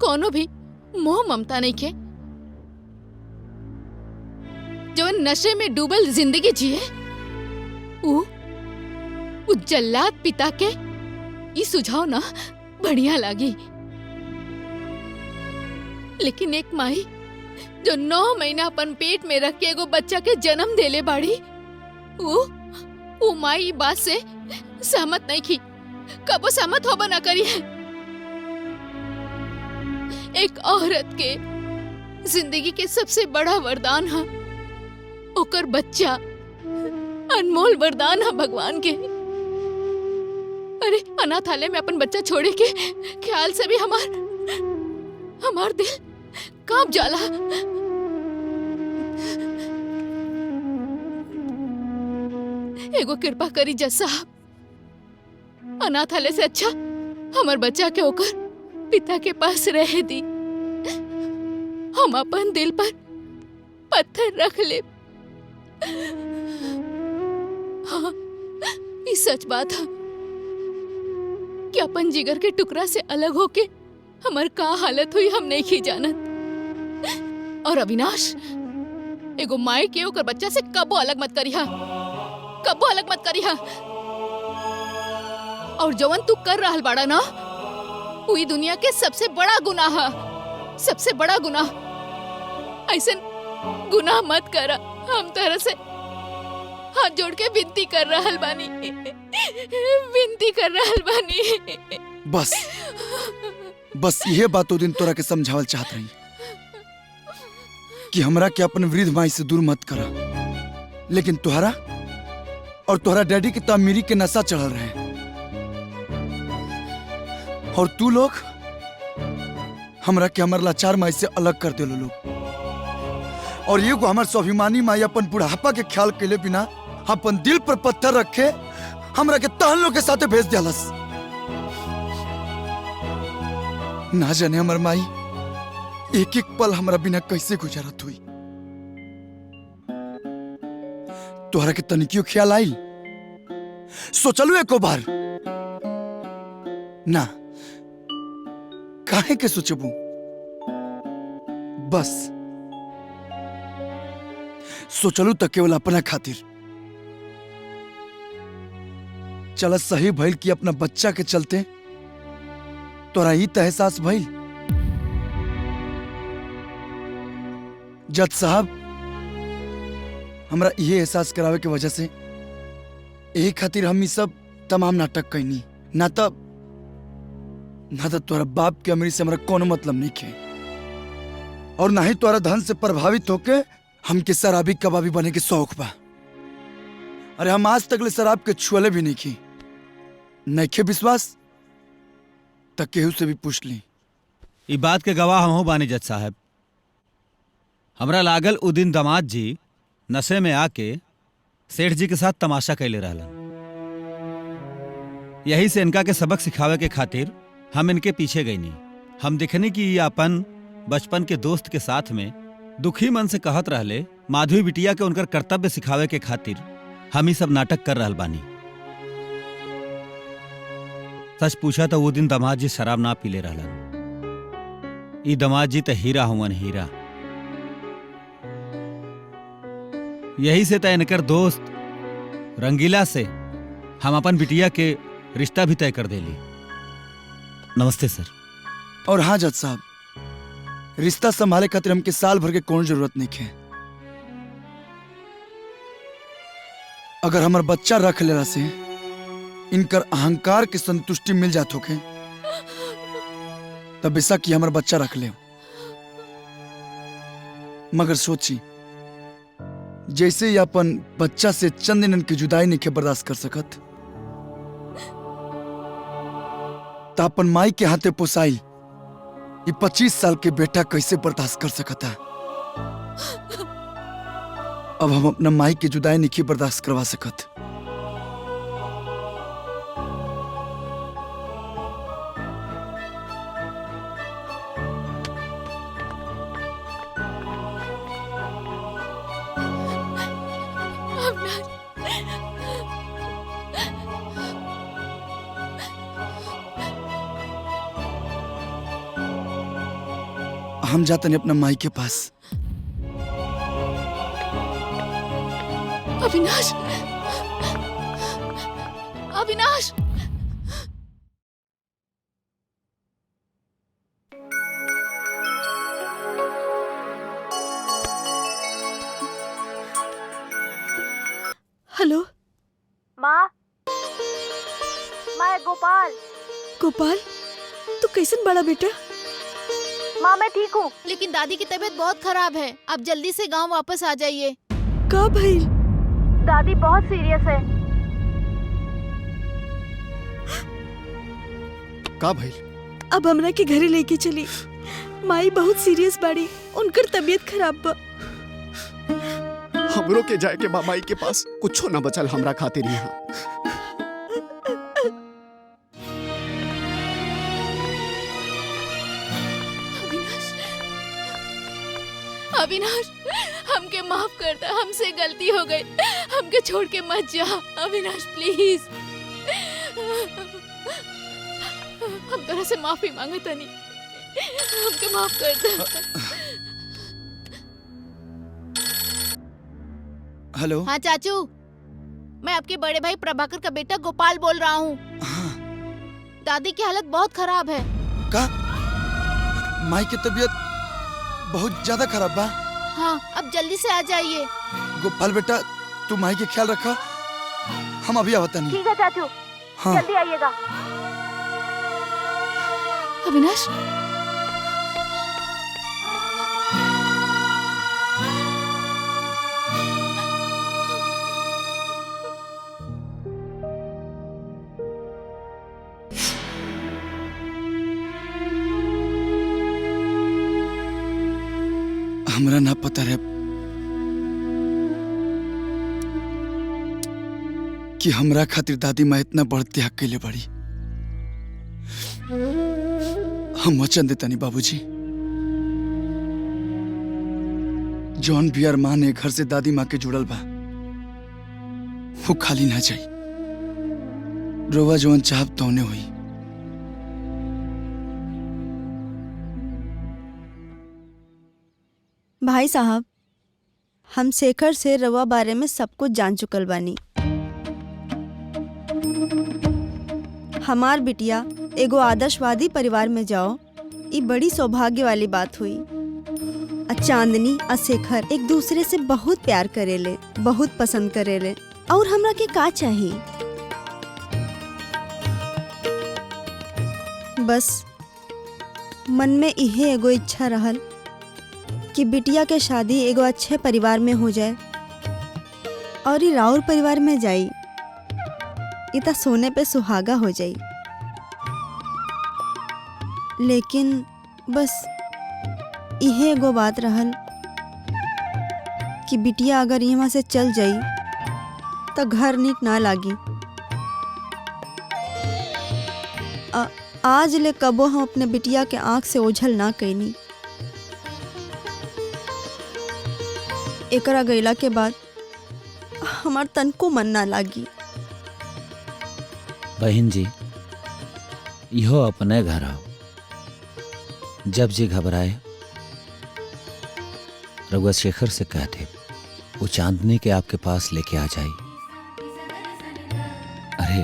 कोनो भी मोह ममता नहीं खे, जौन नशे में डूबल जिंदगी जिए, वो जल्लाद पिता के ये सुझाव ना बढ़िया लागी। लेकिन एक माई जो 9 महीना अपन पेट में रख के एगो बच्चा के जन्म देले बाड़ी, वो माई ई बात से सहमत नहीं की, कबो सहमत होबा ना करी है। एक औरत के जिंदगी के सबसे बड़ा वरदान है ओकर बच्चा। अनमोल वरदान है भगवान के। अरे अनाथालय में अपन बच्चा छोड़े के ख्याल से भी हमार दिल कांप जाला। एगो कृपा करी जज साहब, अनाथालय से अच्छा हमार बच्चा के होकर पिता के पास रह दी। हम अपन दिल पर पत्थर रख ले। हाँ, ये सच बात है कि अपन जिगर के टुकड़ा से अलग होके हमार का हालत हुई हम नहीं की जानत। और अविनाश, एगो माई के ओकर बच्चा से कबो अलग मत करिहा, कबो अलग मत करिहा। और जवन तू कर रहल बाड़ा ना, पूरी दुनिया के सबसे बड़ा गुनाह है, सबसे बड़ा गुनाह। ऐसे गुनाह मत करा। हम तरह से हाथ जोड़ के विनती कर रहल बानी, विनती कर रहल बानी। बस बस यह बात दिन तोरा के समझावल चाहत रही कि हमरा के अपन वृद्ध माई से दूर मत करा, लेकिन तुहरा और तुहरा डैडी की तो अमीरी के नशा चढ़ल रहे, और तू लोग हमरा के हमर लाचार माई से अलग कर दे लोग। और ये को हमार स्वाभिमानी माई अपन बुढ़ापा के ख्याल के लिए बिना अपन दिल पर पत्थर रखे हमरा के तहन लोग के साथे भेज दियालस। ना जाने हमर माई एक एक पल हमरा बिना कैसे गुजरत हुई। तोहरा के तनिकियो ख्याल आई? सोचलू एको बार? ना, काहे के सोचबू? बस सोचलू तो केवल अपना खातिर। चल सही भइल कि अपना बच्चा के चलते तोरा ही तो एहसास भइल। जज साहब, हमरा ये एहसास करावे के वजह से यही खातिर हम सब तमाम नाटक कैनी। ना तो तोरा बाप के अमीरी से हमरा कोनो मतलब नहीं है, और ना ही तोरा धन से प्रभावित होके हमके शराबी कबाबी बने के शौक बा। अरे हम आज तक ले शराब के छुअले भी नहीं की। नहीं के विश्वास तक केहू से भी पूछ ली। ई बात के गवाह हम बानी जज साहब। हमरा लागल उ दिन दामाद जी नशे में आके सेठ जी के साथ तमाशा कैले रहलन। यही से इनका के सबक सिखावे के खातिर हम इनके पीछे गईनी। हम देखनी कि ये अपन बचपन के दोस्त के साथ में दुखी मन से कहत रहले माधवी बिटिया के उनकर कर्तव्य सिखावे के खातिर हम ही सब नाटक कर रहल बानी। सच पूछा तो वो दिन दामाद जी शराब ना पीले रहलन। ई दामाद जी तो हीरा हुवन, हीरा। यही से तय इनकर दोस्त रंगीला से हम अपन बिटिया के रिश्ता भी तय कर देली। नमस्ते सर। और हाँ जज साहब, रिश्ता संभाले खातिर हमके साल भर के कौन जरूरत नहीं है। अगर हमार बच्चा रख लेला से इनकर अहंकार के संतुष्टि मिल जात होके तब बेशक कि हमार बच्चा रख ले। मगर सोची, जैसे ही अपन बच्चा से चंद दिन की जुदाई नहीं के बर्दाश्त कर सकत, तो अपन माई के हाथे पोसाई ये 25 साल के बेटा कैसे बर्दाश्त कर सकता। अब हम अपना माई की जुदाई नहीं बर्दाश्त करवा सकत। हम जाते हैं अपना माई के पास। अविनाश, अविनाश, हेलो माँ, मैं गोपाल। गोपाल, तू कैसन बड़ा बेटा? माँ मैं ठीक हूँ, लेकिन दादी की तबीयत बहुत खराब है। आप जल्दी से गांव वापस आ जाइए। का भइल? दादी बहुत सीरियस है। का भइल? अब हमरा के घरे लेके चली। माई बहुत सीरियस बाड़ी, उनकर तबीयत खराब बा। हमरो के जाए के माई के पास कुछो ना बचल हमरा खातिर यहाँ। अविनाश, हमके माफ कर दे, हमसे गलती हो गई। हमके छोड़ के मत जा अविनाश, प्लीज। हम तरह से माफी मांगता नहीं, हमके माफ कर दे। हेलो। हाँ चाचू, मैं आपके बड़े भाई प्रभाकर का बेटा गोपाल बोल रहा हूँ। दादी की हालत बहुत खराब है। का माई की तबीयत बहुत ज्यादा खराब बा। हाँ, अब जल्दी से आ जाइए। गोपाल बेटा, तू माई के ख्याल रखा, हम अभी आवता नहीं। ठीक है चाचू, हाँ। जल्दी आइएगा। अविनाश, हमरा ना पता रहे कि हमरा खातिर दादी माँ इतना बड़ त्याग कैले बड़ी। हम वचन देतानी बाबूजी, जौन भी अरमान है घर से दादी माँ के जुड़ल बा वो खाली ना जाई। रोवा जौन चाहब तौने हुई। भाई साहब, हम शेखर से रवा बारे में सब कुछ जान चुकल बानी। हमार बिटिया एगो आदर्शवादी परिवार में जाओ, ये बड़ी सौभाग्य वाली बात हुई। चांदनी और शेखर एक दूसरे से बहुत प्यार करेले, बहुत पसंद करेले। और हमरा के का चाहिए? बस मन में इहे एगो इच्छा रहल कि बिटिया के शादी एगो अच्छे परिवार में हो जाए और ये राउर परिवार में जाई, इता सोने पे सुहागा हो जाई। लेकिन बस इहे एगो बात रहल कि बिटिया अगर यहाँ से चल जाई तो घर नीक ना लागी। आज ले कबो हम अपने बिटिया के आंख से ओझल ना कैनी। एकरा गईला के बाद हमार तन को मन ना लागी। बहन जी, इहो अपने घर आओ। जब जी घबराए रघुआ शेखर से कह दे वो चांदनी के आपके पास लेके आ जाए। अरे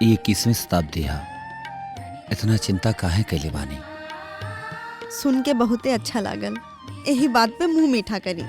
ये 21वीं शताब्दी है, इतना चिंता काहे कैले बानी? सुन के बहुते अच्छा लागल। यही बात पे मुंह मीठा करी।